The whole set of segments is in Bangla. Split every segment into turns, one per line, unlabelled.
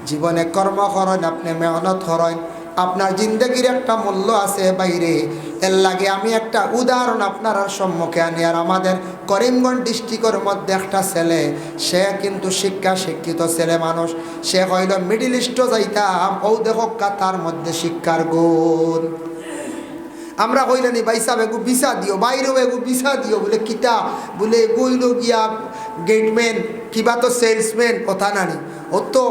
জীবনে কর্ম করেন, আপনি মেহনত করেন, আপনার জিন্দগির একটা মূল্য আছে বাইরে। এর লাগে আমি একটা উদাহরণ আপনার সম্মুখে আনি। আর আমাদের করিমগঞ্জ ডিস্ট্রিক্টের মধ্যে একটা ছেলে, সে কিন্তু শিক্ষিত ছেলে মানুষ, সে হইল মিডিল ইস্টও যাইতাম, ও দেখো তার মধ্যে শিক্ষার গুণ। আমরা কইলেনি ভাই সাহেব এগু ভিসা দিও, বাইরেও এগু ভিসা দিও, বলে কিতা, বলে এগু হইল গিয়া গেটম্যান কিবা তো সেলসম্যান, কথা নানি। ও তো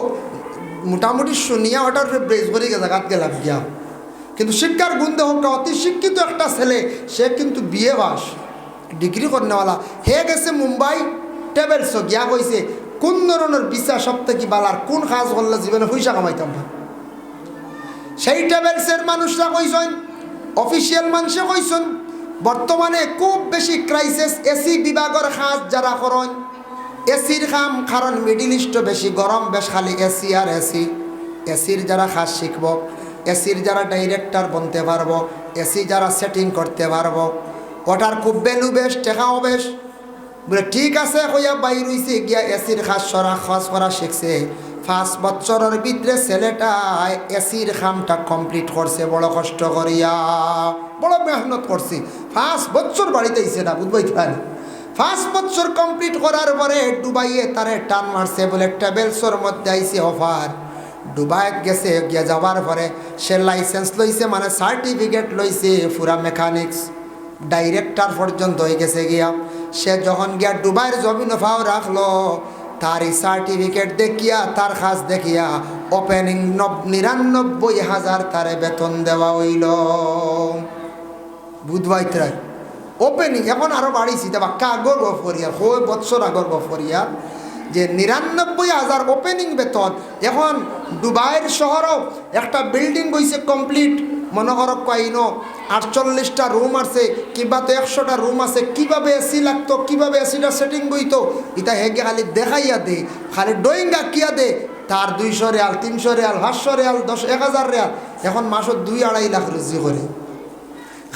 মোটামুটি শুনিয়া ওটার ব্রেস করে জায়গাত গেলাম গিয়া। কিন্তু শিক্ষার গুণ দেখুন, অতি শিক্ষিত একটা ছেলে, সে কিন্তু বিএ পাস, ডিগ্রি করনেওয়ালা, হে গেছে মুম্বাই ট্রাভেলস গিয়া কইছে কোন ধরনের ভিসা সব থেকে বালার, কোন কাজ করলে জীবনে পয়সা কামাইতাম না। সেই ট্রাভেলসের মানুষরা কইছেন, অফিসিয়াল মানুষে কইছেন, বর্তমানে খুব বেশি ক্রাইসিস এসি বিভাগের কাজ যারা করেন, এসির কাম, কারণ মিডিল ইস্টও বেশি গরম, বেশ খালি এসি আর এসি। এসির যারা কাজ শিখব, এসির যারা ডাইরেক্টর বনতে পারবো, এসি যারা সেটিং করতে পারবো, ওটার খুব ভ্যালু বেশ, টেকাও বেশ। বলে ঠিক আছে কইয়া বাইর হইছে গিয়া এসির কাজ করা শিখছে। 5 বছরের ভিতরে ছেলেটা এসির কামটা কমপ্লিট করছে, বড় কষ্ট করিয়া, বড় মেহনত করছি। 5 বছর বাড়িতে আইছে না, বুঝবাই পারি। 5 বছর কমপ্লিট করার পরে দুবাইয়ে তারে টান মারছে, বলে ট্রাভেলসের মধ্যে আইছে অফার। দুবাই গেছে, গিয়া যাওয়ার পরে সে লাইসেন্স লইছে, মানে সার্টিফিকেট লইছে, পুরা মেকানিক্স ডাইরেক্টর পর্যন্ত হয়ে গেছে গিয়া। সে যখন গিয়া দুবাইয়ের জমিন ফাও রাখলো, তার এই সার্টিফিকেট দেখিয়া, তার কাজ দেখিয়া ওপেনিং 99,000 তারে বেতন দেওয়া হইল। বুধবাইতরায় ওপেনিং, এখন আরও বাড়িছি, তা বাক্কা আগর গফরিয়া, 6 বছর আগর গফরিয়া, যে 99,000 ওপেনিং বেতন। এখন দুবাইয়ের শহরও একটা বিল্ডিং বইছে কমপ্লিট, মনে করো কইনো 48টা রুম আছে, কিংবা তো 100টা রুম আছে, কীভাবে এসি লাগতো, কীভাবে এসিটা সেটিং বইতো, এটা হেগে খালি দেখাইয়া দে, খালি ড্রয়িং আঁকিয়া দে, তার 200 রিয়াল, 300 রিয়াল, 500 রিয়াল, 10,000 রিয়াল, এখন মাসও 2-2.5 লাখ রুজি করে।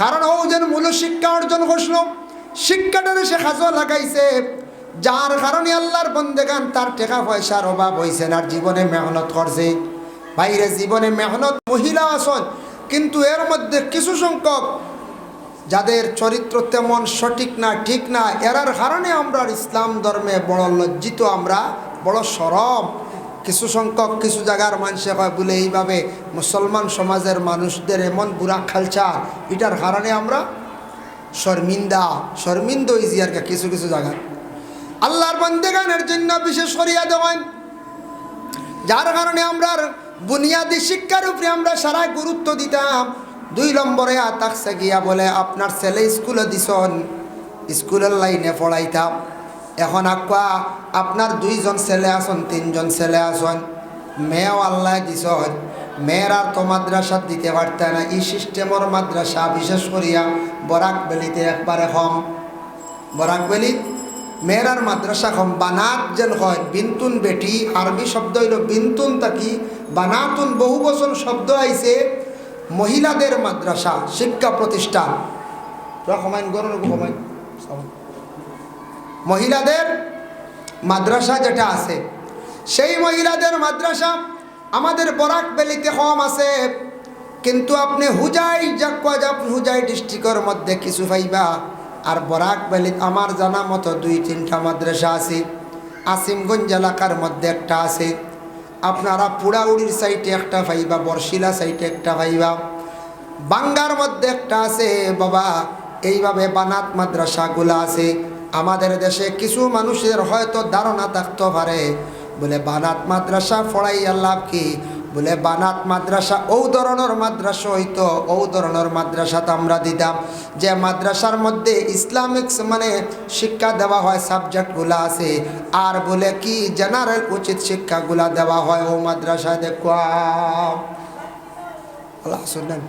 কারণ ও যেন মূল শিক্ষা অর্জন করছিল, শিক্ষাটারে সে কাজও লাগাইছে, যার কারণে আল্লাহর বন্দেগান তার টাকা পয়সার অভাব হয়েছে না, জীবনে মেহনত করছে। বাইরে জীবনে মেহনত মহিলা আসন, কিন্তু এর মধ্যে কিছু সংখ্যক যাদের চরিত্র তেমন সঠিক না, ঠিক না, এরার কারণে আমরা ইসলাম ধর্মে বড় লজ্জিত, আমরা বড় শরম। কিছু সংখ্যক কিছু জায়গার মানুষে কয় বলে এইভাবে মুসলমান সমাজের মানুষদের এমন বুড়া কালচার, এটার কারণে আমরা শর্মিন্দ হয়েছি আর কিছু কিছু জায়গায়। আল্লাহর বান্দেগানের জন্য বিশেষ করিয়া দেওয়ান, যার কারণে আমরা বুনিয়াদী শিক্ষার উপরে আমরা সারা গুরুত্ব দিতাম। 2 নম্বরে আতাকছে গিয়া বলে আপনার ছেলে স্কুলে দিছন, স্কুলের লাইনে পড়াইতাম। এখন আকুয়া আপনার 2 জন ছেলে আসন, 3 জন ছেলে আসন, মেয়েও আল্লাহ দিছন, মেয়ের আর তো মাদ্রাসা দিতে পারতে না। এই সিস্টেমের মাদ্রাসা বিশেষ করিয়া বরাক বেলিতে একবারে কম, বরাক বেলি মেয়েরার মাদ্রাসা কম। বানাত যেন হয় বিন্তুন বেটি, আরবি শব্দ হইল বিন্তুন, তাকি বানাতুন বহু বছর শব্দ আইছে মহিলাদের মাদ্রাসা শিক্ষা প্রতিষ্ঠান। মহিলাদের মাদ্রাসা যেটা আছে, সেই মহিলাদের মাদ্রাসা আমাদের বরাক বেলিতে কম আছে। কিন্তু আপনি হুজাই ডিস্ট্রিক্টের মধ্যে কিছু পাইবা। আর বরাক বেলিত আমার জানা মতো 2-3টা মাদ্রাসা আছে। আসিমগঞ্জ এলাকার মধ্যে একটা আছে, আপনারা পুড়াউড়ির সাইডে একটা পাইবা, বরশিলা সাইডে একটা পাইবা, বাঙ্গার মধ্যে একটা আছে। বাবা এইভাবে বানাত মাদ্রাসাগুলো আছে। আমাদের দেশে কিছু মানুষের হয়তো ধারণা থাকতে পারে বলে বানাত মাদ্রাসা পড়াইয়া লাভ কি, বলে বানাত মাদ্রাসা ও ধরনের মাদ্রাসা হইতো, ও ধরনের মাদ্রাসাতে আমরা দিতাম যে মাদ্রাসার মধ্যে ইসলামিক মানে শিক্ষা দেওয়া হয়, সাবজেক্টগুলো আছে, আর বলে কি জেনারেল উচিত শিক্ষাগুলা দেওয়া হয় ও মাদ্রাসায়। দেখো শুনলেন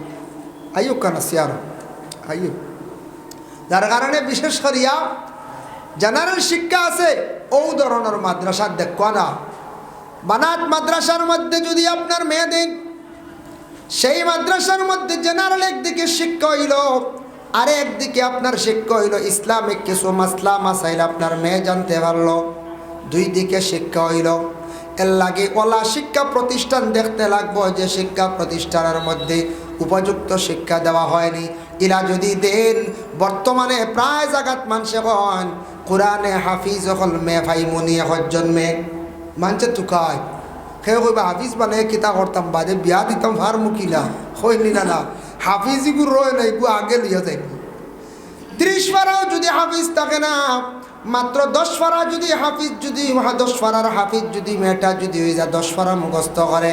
আইয়ুব কানা সিয়ার আইয়ুব, যার কারণে বিশেষ করিয়া জেনারেল শিক্ষা আছে ও ধরনের মাদ্রাসা দেখো না। বানাত মাদ্রাসার মধ্যে যদি আপনার মেয়ে দেন, সেই মাদ্রাসার মধ্যে জেনারেল একদিকে শিক্ষা হইল, আর একদিকে আপনার শিক্ষা হইল ইসলামিক কিছু মাসলা মাসাইল আপনার মেয়ে জানতে পারলো, 2 দিকে শিক্ষা হইল। এর লাগে ওলা শিক্ষা প্রতিষ্ঠান দেখতে লাগবো যে শিক্ষা প্রতিষ্ঠানের মধ্যে উপযুক্ত শিক্ষা দেওয়া হয়নি। ইলা যদি দেন বর্তমানে প্রায় জায়গাত মানুষে কন কোরআনে হাফিজ হল মে ভাই মনি এখন মে মানছে তুকায় সে কইবা হাফিজ মানে কিতা করতাম বাদে বিয়া দিতাম ভার মুখিলা হইনি না হাফিজ ইগু রয় না ইগু আগে লিয়া যাই 30 পারাও যদি হাফিজ থাকে না, মাত্র 10 পারা যদি হাফিজ যদি 10 পারার হাফিজ যদি মেয়েটা যদি হয়ে যায় 10 পারা মুখস্থ করে,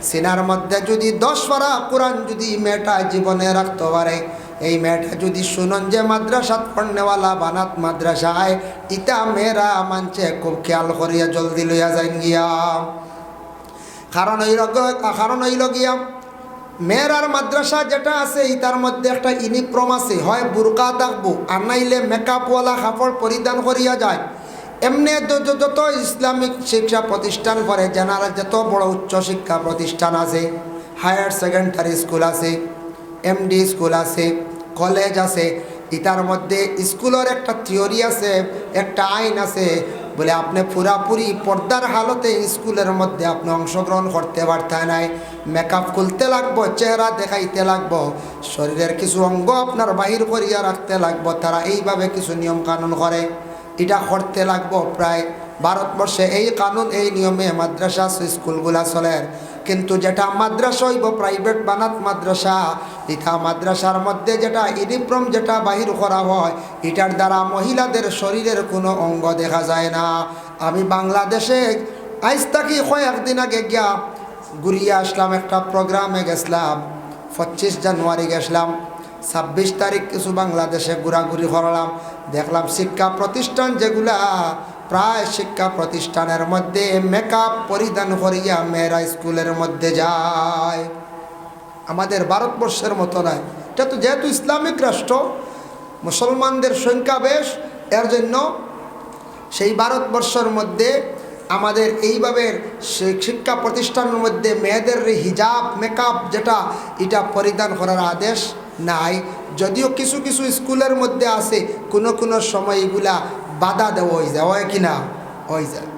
সিনার মধ্যে যদি 10 পারা কোরআন যদি মেয়েটা জীবনে রাখতে পারে, এই মেয়েটা যদি শুনুন যে মাদ্রাসাত পড়নেওয়ালা বানাত মাদ্রাসায়, ইটা মেয়েরা মানছে খুব খেয়াল করিয়া জলদি লইয়া যাইন গিয়া। কারণ হইল গিয়া মেয়েরার মাদ্রাসা যেটা আছে ইতার মধ্যে একটা ইউনিফর্ম আছে, হয় বুরকা থাকবো আর নাইলে মেকআপওয়ালা কাপড় পরিধান করিয়া যায়। এমনি যত ইসলামিক শিক্ষা প্রতিষ্ঠান করে জেনারেল যত বড় উচ্চ শিক্ষা প্রতিষ্ঠান আছে, হায়ার সেকেন্ডারি স্কুল আছে, এমডি স্কুল আছে, কলেজ আছে, ইতার মধ্যে স্কুলের একটা থিওরি আছে, একটা আইন আছে, বলে আপনি পুরাপুরি পর্দার হালতে স্কুলের মধ্যে আপনি অংশগ্রহণ করতে পারতেন নাই। মেকআপ খুলতে লাগবো, চেহারা দেখাইতে লাগবো, শরীরের কিছু অঙ্গ আপনার বাহির করিয়া রাখতে লাগবো। তারা এইভাবে কিছু নিয়ম কানুন করে, এটা করতে লাগবো। প্রায় ভারতবর্ষে এই কানুন এই নিয়মে মাদ্রাসা স্কুলগুলা চলে। কিন্তু যেটা মাদ্রাসা হইব প্রাইভেট বানাত মাদ্রাসা, এটা মাদ্রাসার মধ্যে যেটা ইউনিফর্ম যেটা বাহির করা হয়, এটার দ্বারা মহিলাদের শরীরের কোনো অঙ্গ দেখা যায় না। আমি বাংলাদেশে আজ থাকি কয়েকদিন আগে গিয়া ঘুরিয়ে আসলাম, একটা প্রোগ্রামে গেছিলাম, 25 জানুয়ারি গেছিলাম, 26 তারিখ কিছু বাংলাদেশে ঘোরাঘুরি করলাম, দেখলাম শিক্ষা প্রতিষ্ঠান যেগুলা প্রায় শিক্ষা প্রতিষ্ঠানের মধ্যে মেকআপ পরিধান করিয়া মেয়েরা স্কুলের মধ্যে যায়। আমাদের ভারতবর্ষের মতো নয়, এটা তো যেহেতু ইসলামিক রাষ্ট্র, মুসলমানদের সংখ্যা বেশ, এর জন্য সেই ভারতবর্ষের মধ্যে আমাদের এইভাবে শিক্ষা প্রতিষ্ঠানের মধ্যে মেয়েদের হিজাব মেকআপ যেটা এটা পরিধান করার আদেশ নাই। যদিও কিছু কিছু স্কুলের মধ্যে আছে, কোনো সময় এগুলা বাধা দেওয়া হয়ে যায়, হয় কিনা হয়ে যায়।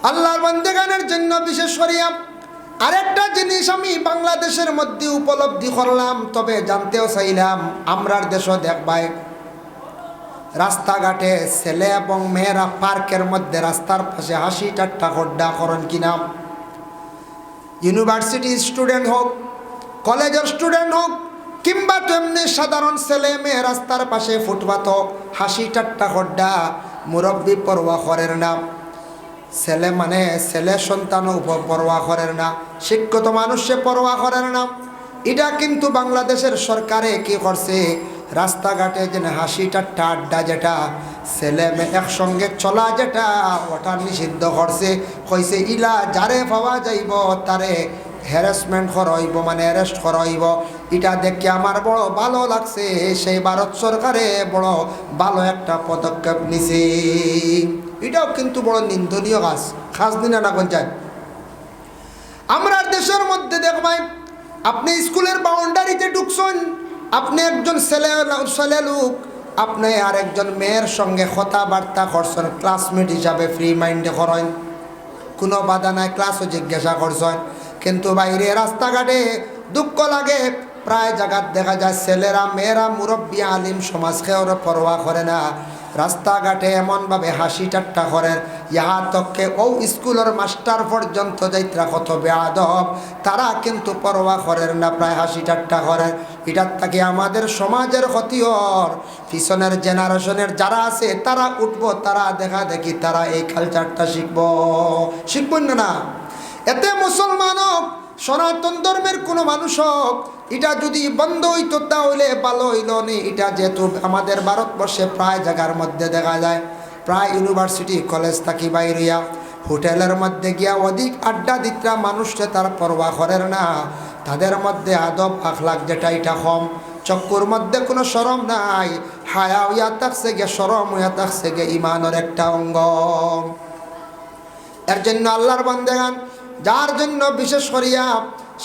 আল্লাহর বান্দাগানের জন্য বিশেষ করিয়া আরেকটা জিনিস আমি বাংলাদেশের মধ্যে উপলব্ধি করলাম, তবে জানতেও চাইলাম। আমরার দেশও দেখবাই রাস্তাঘাটে ছেলে এবং মেয়েরা পার্কের মধ্যে রাস্তার পাশে হাসি ঠাট্টা খড্ডা করেন কিনা। ইউনিভার্সিটি স্টুডেন্ট হোক, কলেজের স্টুডেন্ট হোক, কিংবা তেমনি সাধারণ ছেলে মেয়ে রাস্তার পাশে ফুটপাত হাসি ঠাট্টা খড্ডা, মুরব্বী পরোয়া করেন না, ছেলে মানে ছেলে সন্তানও পরোয়া করেন না, শিক্ষিত মানুষে পরোয়া করেন না। এটা কিন্তু বাংলাদেশের সরকারে কি করছে, রাস্তাঘাটে যেন হাসি ঠাট্টা আড্ডা যেটা ছেলে মেয়ে একসঙ্গে চলা যেটা ওটা নিষিদ্ধ করছে। কইছে ইলা যারে পাওয়া যাইব তারে হ্যারাসমেন্ট করাইব, মানে অ্যারেস্ট করাইব। এটা দেখে আমার বড় ভালো লাগছে, সেই ভারত সরকারে বড় ভালো একটা পদক্ষেপ নিছে। এটাও কিন্তু বড় নিন্দনীয় কাজ, খাস দিনা না কোন যায়। আমরা দেশের মধ্যে দেখবাই আপনি স্কুলের বাউন্ডারিতে ঢুকছেন, আপনি একজন ছেলে লোক, আপনি আর একজন মেয়ের সঙ্গে কথাবার্তা করছেন, ক্লাসমেট হিসাবে ফ্রি মাইন্ডে করেন, কোনো বাধা নাই, ক্লাসও জিজ্ঞাসা করছেন। কিন্তু বাইরে রাস্তাঘাটে দুঃখ লাগে, প্রায় জায়গায় দেখা যায় ছেলেরা মেয়েরা মুরব্বী আলিম সমাজকেও পরোয়া করে না, রাস্তাঘাটে এমনভাবে হাসি ঠাট্টা করেন, ইহা তককে ও স্কুলের মাস্টার পর্যন্ত যাইত্রা কত বেয়াদব, তারা কিন্তু পরোয়া করেন না, প্রায় হাসি ঠাট্টা করেন। এটার থেকে আমাদের সমাজের ক্ষতি হর, পিছনের জেনারেশনের যারা আছে তারা উঠবো, তারা দেখা দেখি তারা এই কালচারটা শিখবেন না। এতে মুসলমান হোক, সনাতন ধর্মের কোনো মানুষ হোক, এটা যদি বন্ধ হইতো তাহলে ভালো হইল নি। এটা যেহেতু আমাদের ভারতবর্ষে প্রায় জায়গার মধ্যে দেখা যায়, প্রায় ইউনিভার্সিটি কলেজ থাকি বাইরিয়া হোটেলের মধ্যে গিয়া অধিক আড্ডা দিতরা মানুষকে তার পরোয়া করেন না, তাদের মধ্যে আদব আখলাক যেটা এটা কম, চক্ষুর মধ্যে কোনো শরম নাই, হায়া হইয়া থাকছে গে, শরম হইয়া থাকছে গে ইমানের একটা অঙ্গ। এর জন্য আল্লাহর বান্দাগান, যার জন্য বিশেষ করিয়া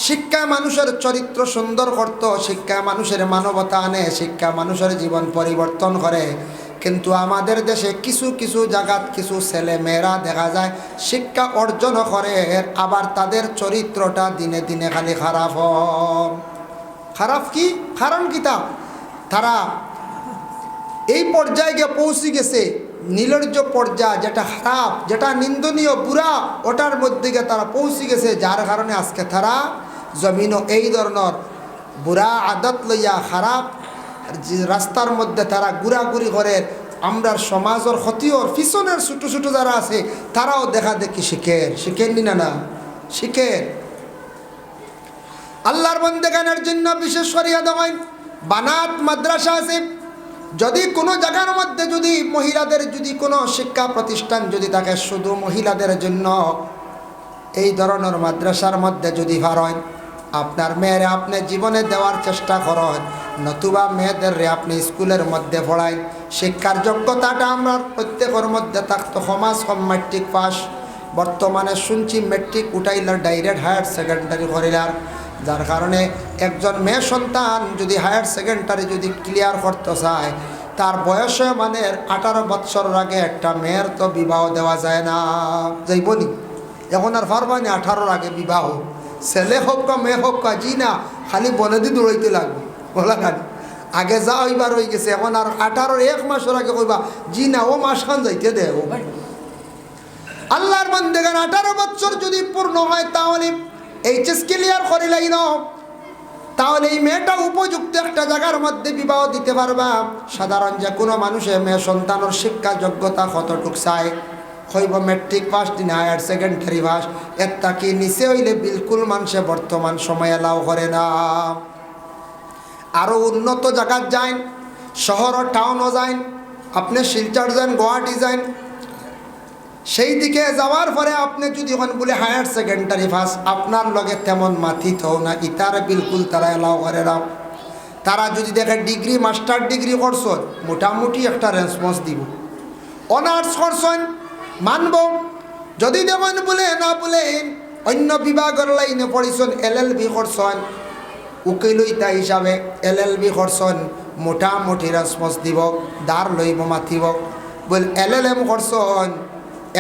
শিক্ষা মানুষের চরিত্র সুন্দর করত, শিক্ষা মানুষের মানবতা আনে, শিক্ষা মানুষের জীবন পরিবর্তন করে, কিন্তু আমাদের দেশে কিছু কিছু জায়গাত কিছু ছেলে মেয়েরা দেখা যায় শিক্ষা অর্জন করে, আবার তাদের চরিত্রটা দিনে দিনে খালি খারাপ হয়। খারাপ কি কারণ কিতা? তারা এই পর্যায়ে গিয়ে পৌঁছে গেছে, নির্লজ্জ পর্যায়ে, যেটা খারাপ, যেটা নিন্দনীয়, বুড়া, ওটার মধ্যে গিয়ে তারা পৌঁছে গেছে, যার কারণে আজকে তারা জমিনও এই ধরনের বুড়া আদত লইয়া খারাপ রাস্তার মধ্যে তারা ঘুরাঘুরি করে। আমরা সমাজের ক্ষতির পিছনের ছোটো ছোটো যারা আছে তারাও দেখা দেখি শিখেননি না শিখেন। আল্লাহর বন্দেগানের জন্য বিশেষ করিয়া দেওয়ায় বানাত মাদ্রাসা আছে। যদি কোনো জায়গার মধ্যে যদি মহিলাদের যদি কোনো শিক্ষা প্রতিষ্ঠান যদি থাকে শুধু মহিলাদের জন্য, এই ধরনের মাদ্রাসার মধ্যে যদি পারেন, আপনার মেয়েরে আপনি জীবনে দেওয়ার চেষ্টা করেন, নতুবা মেয়েদের আপনি স্কুলের মধ্যে পড়াই, শিক্ষার যোগ্যতাটা আমরা প্রত্যেকের মধ্যে থাকতো। সমাজ কম মেট্রিক পাস, বর্তমানে শুনছি মেট্রিক উঠাইলার ডাইরেক্ট হায়ার সেকেন্ডারি করিলার, যার কারণে একজন মেয়ে সন্তান যদি হায়ার সেকেন্ডারি যদি ক্লিয়ার করতে চায়, তার বয়সে মানে 18 বৎসরের আগে একটা মেয়ের তো বিবাহ দেওয়া যায় না। যাইবনি এখন আর পারবানি 18-র আগে বিবাহ, ছেলে হোক বা মেয়ে হোক বা, জি না, খালি বনেদি দৌড়াইতে লাগবে বলা না। আগে যা হইবার হয়ে গেছে, এখন আর 18-র 1 মাসের আগে কইবা জি না, ও মাস খান যাইতে দে। ও ভাই আল্লাহর বান্দাগান 18 বছর যদি পূর্ণ হয় তাহলে এইচএস ক্লিয়ার করিলাই না, তাহলে এই মেয়েটা উপযুক্ত একটা জায়গার মধ্যে বিবাহ দিতে পারবা। সাধারণ যে কোনো মানুষের মেয়ে সন্তানের শিক্ষা যোগ্যতা কতটুক চায়, হইব মেট্রিক পাস দিন হায়ার সেকেন্ডারি পাস, এর তাকে নিচে হইলে বিলকুল মানুষে বর্তমান সময় এলাও করে না। আরও উন্নত জায়গার যান, শহর ও টাউনও যান, আপনি শিলচর যান, গুয়াহাটি যান, সেই দিকে যাওয়ার পরে আপনি যদি ওখানে বলে হায়ার সেকেন্ডারি পাস, আপনার লগে তেমন মাথিত না, ইতার বিলকুল তারা এলাও করে না। তারা যদি দেখে ডিগ্রি মাস্টার ডিগ্রি করছেন, মোটামুটি একটা রেসপন্স দিব। অনার্স করছেন মানব, যদি দেখেন বলে না বলে অন্য বিভাগের লাইনে পড়িছেন, LLB করছেন উকিলইতা হিসাবে, LLB করছেন, মোটামুটি রেসপন্স দিব, দাঁড় লইব মাথিব। বল LLM করছেন,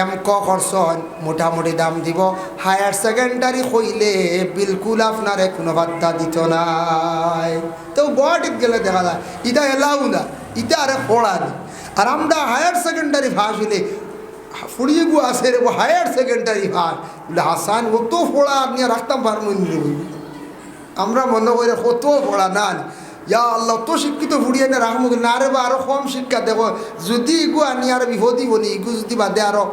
MK করছেন, মোটামুটি দাম দিব। হায়ার সেকেন্ডারি হইলে বিলকুল আপনারে কোনো বার্তা দিত নাই। তো গুয়াহাটিতে গেলে দেখা যায় ইটা এলাও না, ইটা আরে পড়া নেই। আর আমরা হায়ার সেকেন্ডারি ভাস হইলে ফুড়িয়ে গু আসে রে হায়ার সেকেন্ডারি ভাস বলে হাসান ও তো পড়া আপনি রাখতাম পারবেন। আমরা মনে করি কত পড়া না, ইয়া আল্লাহ তো শিক্ষিত ফুড়িয়ে না রাখবো না রে বা আরো কম শিক্ষা দেখো, যদি ইগু আনি আর বিপদি বলি, ইগু যদি বাদে আরো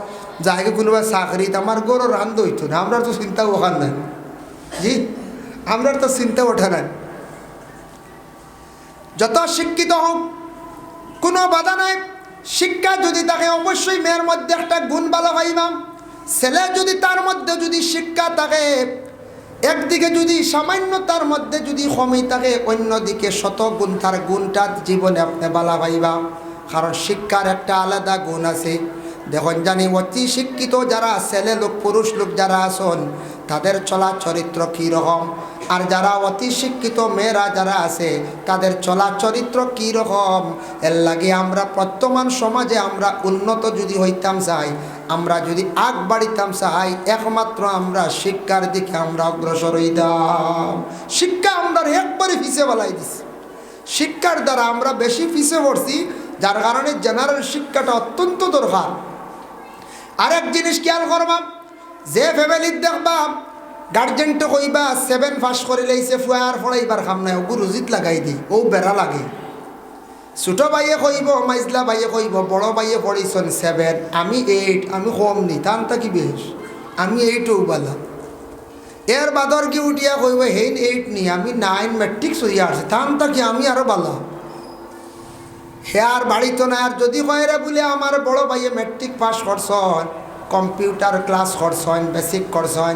যাইগে কোনোবা চাকরিত আমার গরো রান্ধ হইতো না। আমরা তো চিন্তা ওখান নাই, জি আমরা তো চিন্তা ওঠা নাই। যত শিক্ষিত হোক কোনো বাধা নাই, শিক্ষা যদি থাকে অবশ্যই মেয়ের মধ্যে একটা গুণ ভালো পাইবাম। ছেলে যদি তার মধ্যে যদি শিক্ষা থাকে, একদিকে যদি সামান্য তার মধ্যে যদি কমই থাকে, অন্যদিকে শত গুণ তার গুণটা জীবনে আপনি বালা পাইবা। কারণ শিক্ষার একটা আলাদা গুণ আছে। দেখুন জানি অতি শিক্ষিত যারা ছেলে লোক পুরুষ লোক যারা আছেন, তাদের চলা চরিত্র কীরকম, আর যারা অতি শিক্ষিত মেয়েরা যারা আছে তাদের চলা চরিত্র কীরকম। এর লাগে আমরা বর্তমান সমাজে আমরা উন্নত যদি হইতাম চাই, আমরা যদি আগ বাড়িতাম চাই, একমাত্র আমরা শিক্ষার দিকে আমরা অগ্রসর হইতাম। শিক্ষা আমরা একবারে পিছিয়ে বলাই দিছি, শিক্ষার দ্বারা আমরা বেশি পিছিয়ে পড়ছি, যার কারণে জেনারেল শিক্ষাটা অত্যন্ত দরকার। আরেক জিনিস খেয়াল করবাম, যে ফ্যামিলির দেখবা গার্জেনটা কইবা 7 পাস করে লাইছে, ফুয়ার ফড়াইবার খাম নাই, ওগু রুজিত লাগাই দিই, ও বেড়া লাগে। ছোটো ভাইয়ে কইব, মাইজলা ভাইয়ে কইব, বড় ভাইয়ে পড়িছন 7, আমি 8, আমি কম নি, তান কি বেশ, আমি 8ও বালা। এর বাদর কি উঠিয়া কইব হেইন 8 নি, আমি 9 মেট্রিক সইয়া আসছে, তান কি আমি আরো বালা। হে আর বাড়িত না। আর যদি কয়রে বলে আমার বড় ভাইয়ে মেট্রিক পাস করছেন, কম্পিউটার ক্লাস করছেন, বেসিক করছেন,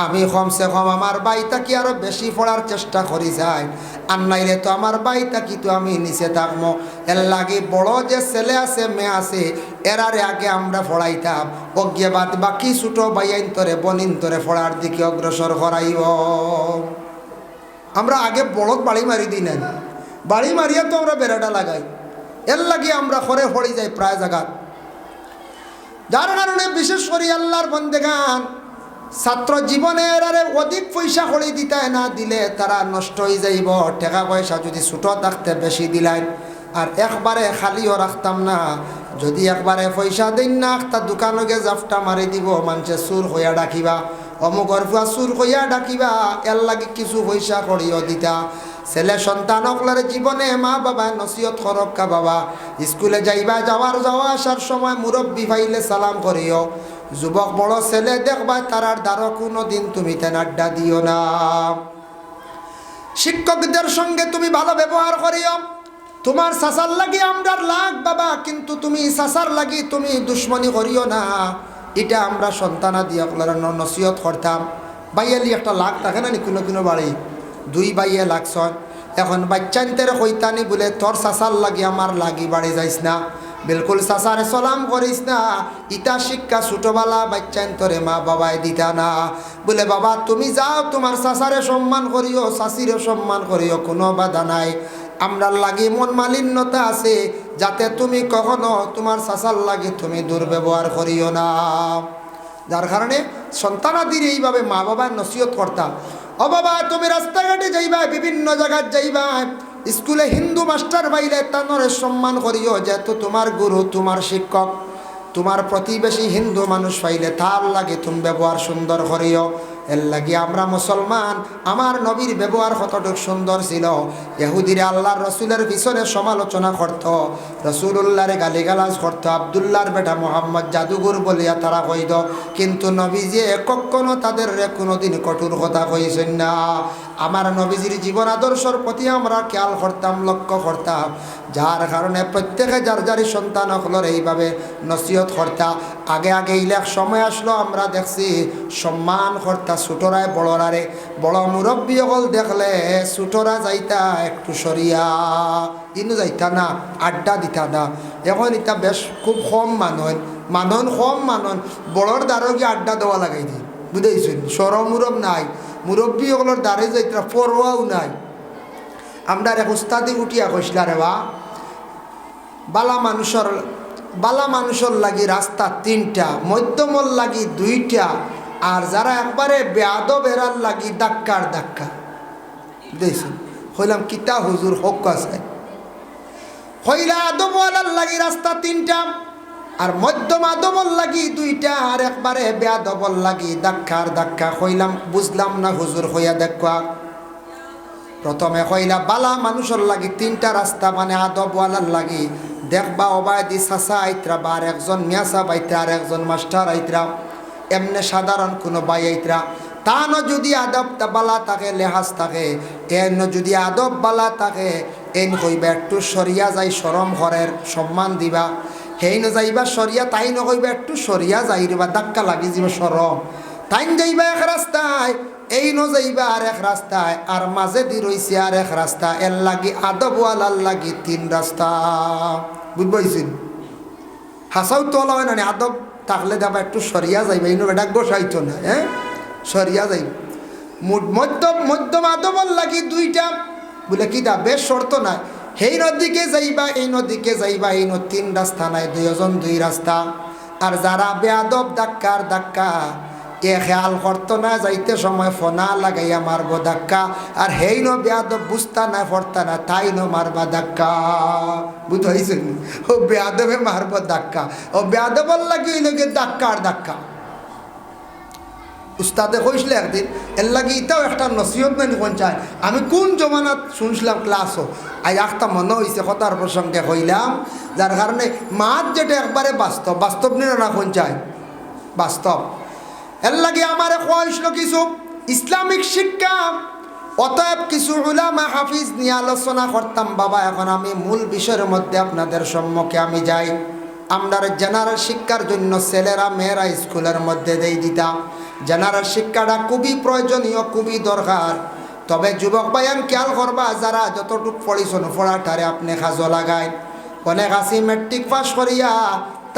আমি কমসে কম আমার বাইটা কি আরো বেশি পড়ার চেষ্টা করি যাই, আর নাইলে তো আমার বাইটা কি তো আমি নিচে থাকবো। এর লাগে বড় যে ছেলে আছে মেয়ে আছে এরারে আগে আমরা পড়াইতাম, অজ্ঞে বাদ বাকি ছোটো ভাইয়াইন তরে বনিন তরে পড়ার দিকে অগ্রসর করাইব। আমরা আগে বড় বাড়ি মারি দিই না, বাড়ি মারিয়া তো আমরা বেড়াটা লাগাই। এর লাগি আমরা করে পড়ে যাই প্রায় জায়গা। যার কারণে বিশেষ করে আল্লাহর বন্দেগান ছাত্র জীবনের আরে অধিক পয়সা করে দিতে না দিলে তারা নষ্ট হয়ে যাইব। টাকা পয়সা যদি ছোট থাকতে বেশি দিলেন আর একবারে খালিও রাখতাম না। যদি একবারে পয়সা দিন না একটা দোকানে গিয়ে জাফটা মারি দিব, মানুষে চুর হইয়া ডাকিবা, অমুকর ফুয়া চুর হইয়া ডাকিবা, এর লাগে কিছু পয়সা করিও দিতা। ছেলে সন্তান অকলার জীবনে মা বাবা নসিহত করক্কা, বাবা স্কুলে যাইবা, যাওয়া আসার সময় মুরব্বী ভাইলে সালাম করিও। যুবক বড় ছেলে দেখবা তারার দ্বারা কোনো দিন তুমি তেন আড্ডা দিও না। শিক্ষকদের সঙ্গে তুমি ভালো ব্যবহার করিও। তোমার সাসার লাগি আমরার লাগ বাবা, কিন্তু তুমি সাসার লাগি তুমি দুশ্মনী করিও না। এটা আমরা সন্তানা দিয়ে আপনারা নসিহত করতাম। বাইয়ালি একটা লাখ থাকে না নি কোনো কোনো বাড়ি, দুই বাইয়ে লাগছন। এখন বাচ্চান্তের কইতানি বলে তোর সাসার লাগি আমার লাগি বাড়ি যাইস না, বিলকুল সাসারে সালাম করিস না। ইটা শিক্ষা ছোটবেলা বাচ্চান্তরে মা বাবায় দিতা না। বলে বাবা তুমি যাও, তোমার সাসারে সম্মান করিও, শাশিরে সম্মান করিও, কোনো বাধা নাই। আমরার লাগি মন মালিন্যতা আছে, যাতে তুমি কখনো তোমার সাসার লাগি তুমি দুর্ব্যবহার করিও না। যার কারণে সন্তানাদির এইভাবে মা বাবার নসিহত করতাম। ও বাবা তুমি রাস্তাঘাটে যাইবা, বিভিন্ন জায়গায় যাইবা, স্কুলে হিন্দু মাস্টার বাইলে তানরে সম্মান করিও, যেহেতু তোমার গুরু তোমার শিক্ষক। তোমার প্রতিবেশী হিন্দু মানুষ পাইলে তার লাগে তুমি ব্যবহার সুন্দর করিও। এর লাগে আমরা মুসলমান, আমার নবীর ব্যবহার কতটুকু সুন্দর ছিল। ইহুদিরা আল্লাহর রসুলের পিছনে সমালোচনা করত, রসুল্লাহরে গালিগালাজ করত, আবদুল্লাহর বেটা মোহাম্মদ জাদুঘর বলিয়া তারা কইদ। কিন্তু নবীজি কখনো তাদের কোনোদিন কঠোর কথা কইছেন না। আমার নবীজির জীবন আদর্শর প্রতি আমরা খেয়াল করতাম, লক্ষ্য করতাম। যার কারণে প্রত্যেকে যার যারই সন্তান হলোর এইভাবে নসিহত করতা। আগে আগে ইলেক সময় আসলো, আমরা দেখছি সম্মান করতা ছোটরায় বড়রারে। বড় মুরব্বী হল দেখলে ছোটরা যাইতা একটু সরিয়া, ইনু যাইতা না, আড্ডা দিতা না। এখন এটা বেশ খুব কম মানন কম মানন, বড়র দ্বারও গিয়ে আড্ডা দেওয়া লাগাই দিই, বুঝেছেন? সরম মুরব নাই, মুরব্বী হলোর দ্বারে যাইতা পরোয়াও নাই। আমরা এক উস্তাদি উঠিয়া কইসলা রে বা, বালা মানুষের লাগি রাস্তা তিনটা, মধ্যমর লাগি দুইটা, আর যারা একবারে বেয়াদব এরার লাগি ধাক্কার ধাক্কা। দেখছেন? হইলাম কিতা হুজুর হক আছে, হইলা আদবওয়ালার লাগি রাস্তা তিনটা, আর মধ্যম আদবর লাগি দুইটা, আর একবারে বেয়াদবর লাগি ধাক্কার ধাক্কা। হইলাম বুঝলাম না হুজুর, হইয়া দেখা। প্রথমে কইলা বালা মানুষের লাগি তিনটা রাস্তা, মানে আদবওয়ালার লাগি দেখবা অবায়দি চাচা আইতরা, বা আর একজন মিয়াসা বাইতরা, আর একজন মাস্টার আইতরা, এমনি সাধারণ কোনো বাই আইতরা। তানো যদি আদব বালা থাকে, লেহাজ থাকে, এন যদি আদব বালা থাকে, এন কইবা একটু সরিয়া যাই, সরম ঘরের সম্মান দিবা। হেই ন যাইবা সরিয়া, তাই ন কইবা একটু সরিয়া যাই দিবা, ধাক্কা লাগি যাবে সরম। তাইন যাইবা এক রাস্তায়, এই ন যাইবা আর এক রাস্তায়, আর মাঝে দি রইছে আর এক রাস্তা। এর লাগি আদবওয়ালার লাগি তিন রাস্তা, বুঝবাইছেন? হাসাও তোলা হয় না, আদব থাকলে যাবা একটু সরিয়া যাইবা, এই বেটা গোসাইতো না, হ্যাঁ সরিয়া যাইবা। মধ্যম আদবর লাগি দুইটা, বলে কি দা বেশ শর্ত নাই, সেই নদীকে যাইবা এই নদীকে যাইবা, এই তিন রাস্তা নাই, দুইজন দুই রাস্তা। আর যারা বেয়াদব ধাক্কার ধাক্কা, এ খেয়াল করতো না যাইতে সময় ফোনা লাগাইয়া মারবো ধাক্কা, আর হেই নো বেয়াদব বুঝতা না পড়তা না, তাই নো মারবা ধাক্কা। বুঝাইছেন? ও বেয়াদবে মারবো ধাক্কা, ও বেয়াদবর লাগে ওই লোকে ধাক্কার ধাক্কা। উস্তাদে কইসলে একদিন, এর লাগে এটাও একটা নসিহত নাই কোন চায়। আমি কোন জমানাত শুনছিলাম ক্লাসও, আজ একটা মনে হয়েছে কথার প্রসঙ্গে হইলাম, যার কারণে মাত যেটা একবারে বাস্তব, বাস্তব নিয়ে না কোন চায় বাস্তব। এর লাগে আমার কইসল কিছু ইসলামিক শিক্ষা, অতএব কিছু উলামা হাফিজ নিয়ে আলোচনা করতাম। বাবা এখন আমি মূল বিষয়ের মধ্যে আপনাদের সম্মুখে আমি যাই। আমরা জেনারেল শিক্ষার জন্য ছেলেরা মেয়েরা স্কুলের মধ্যে দেই দিতাম। জেনারেল শিক্ষাটা খুবই প্রয়োজনীয়, খুবই দরকার। তবে যুবক ভাইয়ান খেয়াল করবা, যারা যতটুকু পড়িছন পড়াটারে আপনি কাজও লাগায়। অনেক আসি মেট্রিক পাস করিয়া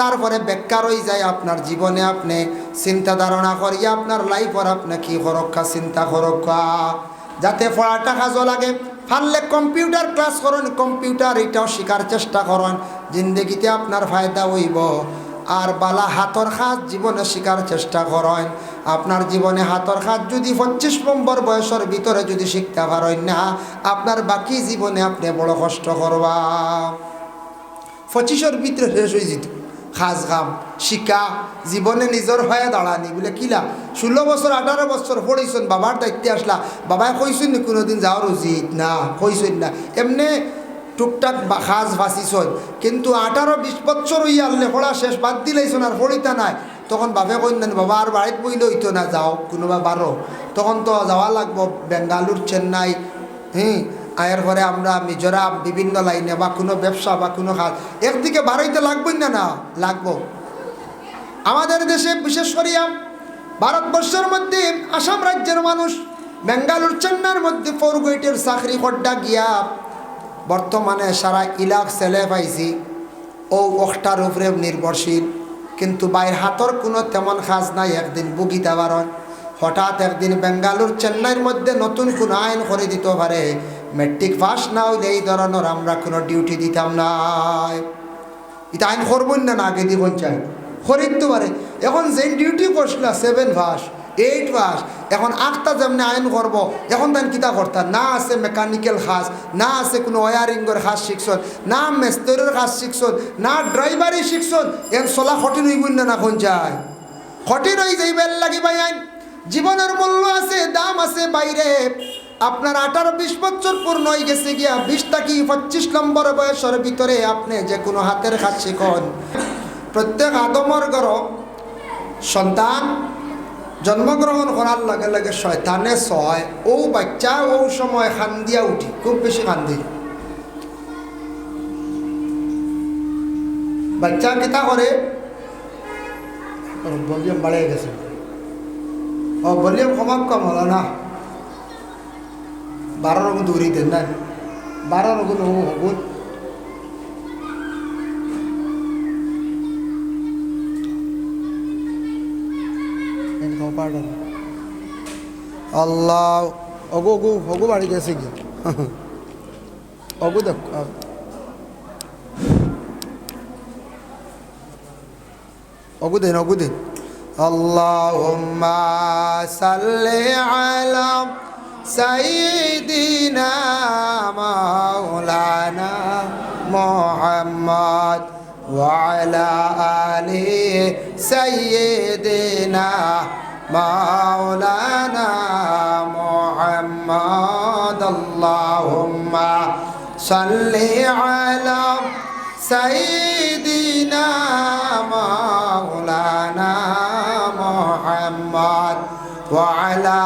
তারপরে বেকার হয়ে যায় আপনার জীবনে, আপনি চিন্তা ধারণা করিয়া আপনার লাইফর আপনি কি করক্কা চিন্তা করক্কা, যাতে পড়াটা কাজও লাগে। পারলে কম্পিউটার ক্লাস করুন, কম্পিউটার এটাও শেখার চেষ্টা করুন, জিন্দগিতে আপনার ফায়দা হইব। আর বালা হাতর কাজ জীবনে শেখার চেষ্টা করেন। আপনার জীবনে হাতর কাজ যদি 25 নম্বর বয়সের ভিতরে যদি শিখতে পারেন না, আপনার বাকি জীবনে আপনি বড় কষ্ট করবা। 25-এর ভিতরে শেষ হয়ে যেত খাস কাম শিকা, জীবনে নিজের হয়ে দাঁড়ানি বলে কিলা। 16 বছর 18 বছর পড়েছেন, বাবার দায়িত্বে আসলা, বাবাই কইছেন নি কোনোদিন যাওয়ার উচিত না, কইছেন না, এমনি টুকটাক খাস বাঁচিছন। কিন্তু 18-20 বছর হইয়া আনলে পড়া শেষ বাদ দিলেইছন আর পড়িতা নাই, তখন বাপে কইলেন বাবা আর বাড়িত বইলে হইতো না, যাও কোনোবা বারো। তখন তো যাওয়া লাগবো বেঙ্গালুর, চেন্নাই, আয়ের পরে আমরা মিজোরাম, বিভিন্ন লাইনে বা কোনো ব্যবসা বা কোনো কাজ, একদিকে বাড়াইতে লাগবই না, না লাগবো। আমাদের দেশে বিশেষ করিয়া ভারতবর্ষের মধ্যে আসাম রাজ্যের মানুষ বেঙ্গালুর, চেন্নাইয়ের মধ্যে 4 গ্রেডের চাকরি করডা গিয়া বর্তমানে সারা ইলাক ছেলে পাইছি ও ওটার উপরে নির্ভরশীল। কিন্তু বাইর হাতর কোনো তেমন কাজ নাই, একদিন বুগিতে পারেন। হঠাৎ একদিন বেঙ্গালুর, চেন্নাইয়ের মধ্যে নতুন কোনো আইন করে দিতে পারে, মেট্রিক পাস না হইলে এই ধরনের আমরা কোনো ডিউটি দিতাম না। এটা আইন করবেন না, আগে দিবেন চাই খরিদতে পারে। এখন যে ডিউটি করছিল 7 পাস 8 পাস, এখন 8টা যেমনি আইন করব, এখন তাই কিতা করতাম না, আছে মেকানিক্যাল কাজ, না আছে কোনো ওয়ারিংয়ের কাজ শিখছন, না মেস্তরের কাজ শিখছন, না ড্রাইভারই শিখছন, এখন চলা কঠিন হইবেন না, কোন যায় কঠিন হয়ে যাইবার লাগিবাই। আইন জীবনের মূল্য আছে, দাম আছে বাইরে। আপনার 18-20 বছর পূর্ণ হয়ে গেছে গিয়া 20 থেকে 25 নম্বর বয়সের ভিতরে আপনি যে কোনো হাতের কাজ শিখন। প্রত্যেক আদমর ঘর সন্তান জন্মগ্রহণ করার লগে লগে শয়তানে সয়, ও বাচ্চা ও সময় খান্দিয়া উঠি, খুব বেশি খান্দি। বাচ্চা কিতা করে, ভলিউম বাড়িয়ে গেছে, ভলিউম কম হলো না, 12 রকম দৌড়ি দেন না, 12 রকম হগুন। আল্লাহ অগু অগু অগু বাড়ি গেছে কি অগু দেখ অগু দেন অগু দেন। আল্লাহুম্মা সাল্লি আলা সাইয়্যিদিনা মাওলানা মুহাম্মদ ওয়া আলা আলি সাইয়্যিদিনা মাওলানা মুহাম্মদ। আল্লাহুম্মা সাল্লি আলা সাইয়্যিদিনা মাওলানা মুহাম্মদ ওয়া আলা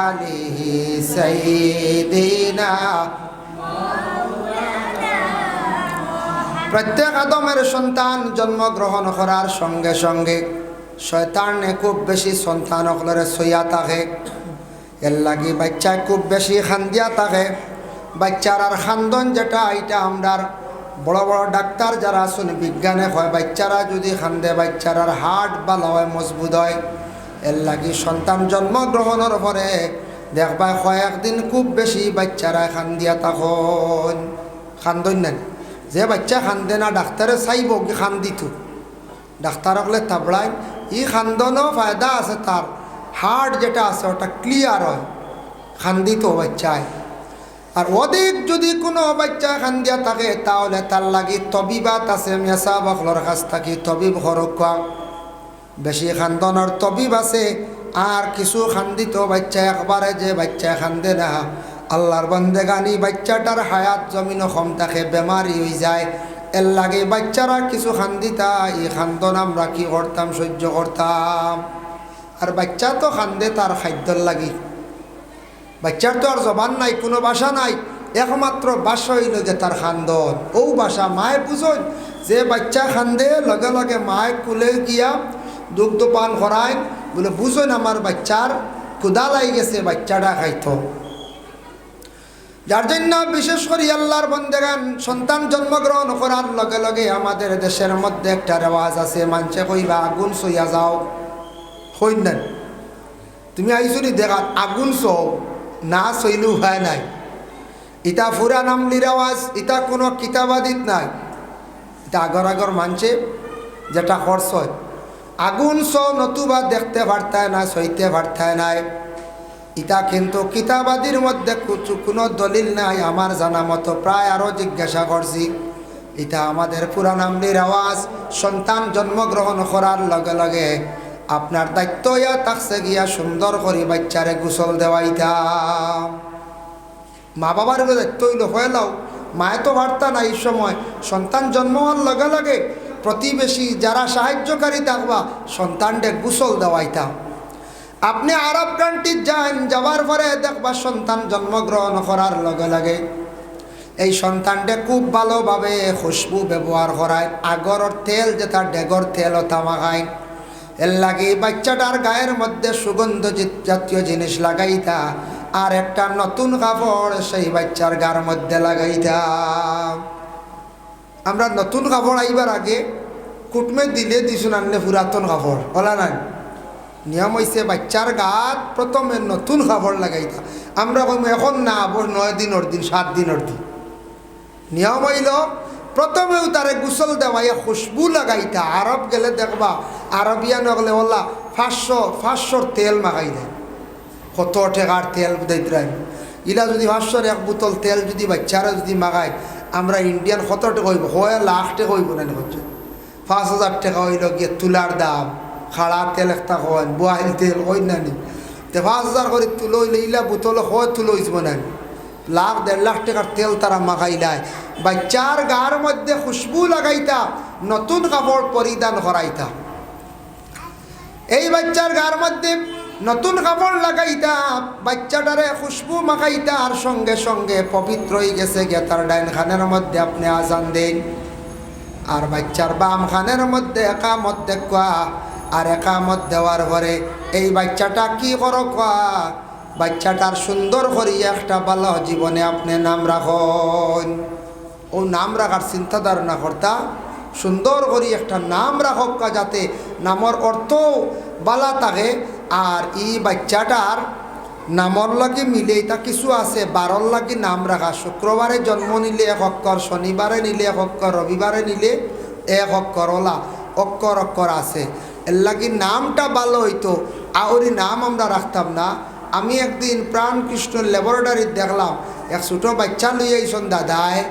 আলিহি সাইয়্যিদিনা। প্রত্যেক আদমের সন্তান জন্মগ্রহণ করার সঙ্গে সঙ্গে শয়তানে খুব বেশি সন্তান অকলরে সইয়া থাকে, এর লাগি বাচ্চায় খুব বেশি খান্দিয়া থাকে। বাচ্চার আর খান্দন যেটা, এটা আমরার বড় বড় ডাক্তার যারা আছেন বিজ্ঞানে হয়, বাচ্চারা যদি খান্দে বাচ্চার আর হার্ট ভালো হয়, মজবুত হয়। এর লাগি সন্তান জন্মগ্রহণের পরে দেখবা কয়েকদিন খুব বেশি বাচ্চারা খান্দিয়া তখন খান্দন নেন। যে বাচ্চা খান্দে না ডাক্তারে চাইব কি খান্দিত, ডাক্তার হলে তাবড়ায় ই খান্দনও ফায়দা আছে, তার হার্ট যেটা আছে ওটা ক্লিয়ার হয় খান্দিত বাচ্চায়। আর অধিক যদি কোনো বাচ্চা খান্দিয়া থাকে তাহলে তার লাগি তবিবাত আছে, মেসা বকলর কাছ থাকি তবিব হরকা, বেশি খান্দনের তবিব আছে। আর কিছু খান্দিত বাচ্চা একবারে যে বাচ্চা খান্দে না, আল্লাহর বন্দেগানি বাচ্চাটার হায়াত জমিনও কম থাকে, বেমারি হয়ে যায়। এর লাগে বাচ্চারা কিছু খান্দিতা, এই খান্দন আমরা কি করতাম, সহ্য করতাম। আর বাচ্চা তো খান্দে তার খাদ্যর লাগি, বাচ্চার তো আর জবান নাই, কোনো বাসা নাই, একমাত্র বাসা হইল যে তার খান্দন। ও বাসা মায়ে বুঝন যে বাচ্চা খান্দে লগে লগে মায়ে কুলে গিয়া দুগ্ধ পান করায়, বলে বুঝন আমার বাচ্চার ক্ষুধা লাই গেছে, বাচ্চাটা খাইতো। যার জন্য বিশেষ করে আল্লাহর বন্দেগান সন্তান জন্মগ্রহণ করার লগে লগে আমাদের দেশের মধ্যে একটা রেওয়াজ আছে, মানছে কইবা আগুন সইয়া যাও, হইন না তুমি আইসুনি দেখা আগুন সৌ না সইলেও হয় নাই। ইটা ফুরা নামলির আওয়াজ, ইটা কোনো কিতাবাদিত নাই, এটা আগর আগর মানছে যেটা খরচ হয়। আগুন সো নতুবা দেখতে পারতায় না, সইতে পারতায় নাই, ইটা কিন্তু কিতাবাদির মধ্যে কোনো দলিল নাই আমার জানা মতো। প্রায় আরও জিজ্ঞাসা করছি, এটা আমাদের পুরান আমলির আওয়াজ। সন্তান জন্মগ্রহণ করার লগে লগে আপনার দায়িত্ব ইয়া থাকছে গিয়া সুন্দর করে বাচ্চারে গোসল দেওয়াইতা। মা বাবার দায়িত্ব হইল হয়ে মায়ে তো বার্তা না এই সময় সন্তান জন্ম হওয়ার লগে লগে প্রতিবেশী যারা সাহায্যকারী থাকবা সন্তানদের গোসল দেওয়াইতা। আপনি আরব কান্ট্রি যান, যাওয়ার পরে দেখবা সন্তান জন্মগ্রহণ করার লগে লগে এই সন্তানটা খুব ভালোভাবে খুশবু ব্যবহার করায়। আগর তেল যেটা ডেগর তেল ওটা মাখায়, এর লাগে বাচ্চাটার গায়ের মধ্যে সুগন্ধ জাতীয় জিনিস লাগাইতা, আর একটা নতুন কাপড় সেই বাচ্চার গার মধ্যে লাগাইতা। আমরা নতুন কাপড় আইবার আগে কুটমে দিলে দিছুন আনলে পুরাতন কাপড় বলা নাই। নিয়ম হয়েছে বাচ্চার গাত প্রথমে নতুন কাপড় লাগাইতা। আমরা কইম এখন না, আবার 9 দিনের দিন 7 দিনের দিন। নিয়ম হইল প্রথমেও তারে গোসল দেওয়াইয়া খুশবু লাগাইতা। আরব গেলে দেখবা আরবিয়ান হলে ওলা 500 তেল মাখাই দেয়, কত টাকার তেল দিতে। ইলা যদি 500 এক বোতল তেল যদি বাচ্চারা যদি মাখায়, আমরা ইন্ডিয়ান কত টাকা হইব, হয় লাখ টাকা হইব না হচ্ছে। 5000 টাকা হইল গিয়ে তুলার দাম, খাড়া তেল একটা হয়, বোয়াইল তেল হই না নি, তো 5000 করে তুলো হইলে ইলা বোতল হয় তুলো হইব না, লাখ 1.5 লাখ টাকার তেল তারা মাখাইলায়। বাচ্চার গার মধ্যে খুশবু লাগাইতা, নতুন কাপড় পরিধান করাইতা। এই বাচ্চার গার মধ্যে নতুন কাপড় লাগাইতা, বাচ্চাটারে খুশবু মাখাইতা, আর সঙ্গে সঙ্গে পবিত্র হয়ে গেছে গিয়ে তার ডাইন খানের মধ্যে আপনি আজান দেন, আর বাচ্চার বাম খানের মধ্যে একামত দেখুয়া, আর একামত দেওয়ার পরে এই বাচ্চাটা কি করো কোয়া, বাচ্চাটার সুন্দর করি একটা ভালো জীবনে আপনি নাম রাখন। ও নাম রাখার চিন্তা ধারণা করতা, সুন্দর করি একটা নাম রাখক, যাতে নামর অর্থ বালা থাকে। আর এই বাচ্চাটার নামর লাগে মিলে এটা কিছু আছে, 12 লাগে নাম রাখা। শুক্রবারে জন্ম নিলে 1 অক্ষর, শনিবারে নিলে 1 অক্ষর, রবিবারে নিলে 1 অক্ষর, ওলা অক্ষর আছে। এর লাগে নামটা ভালো হইতো, আউরি নাম আমরা রাখতাম না। আমি একদিন প্রাণকৃষ্ণ ল্যাবরেটরিতে দেখলাম এক ছোটো বাচ্চা লই আইসন, দাদায়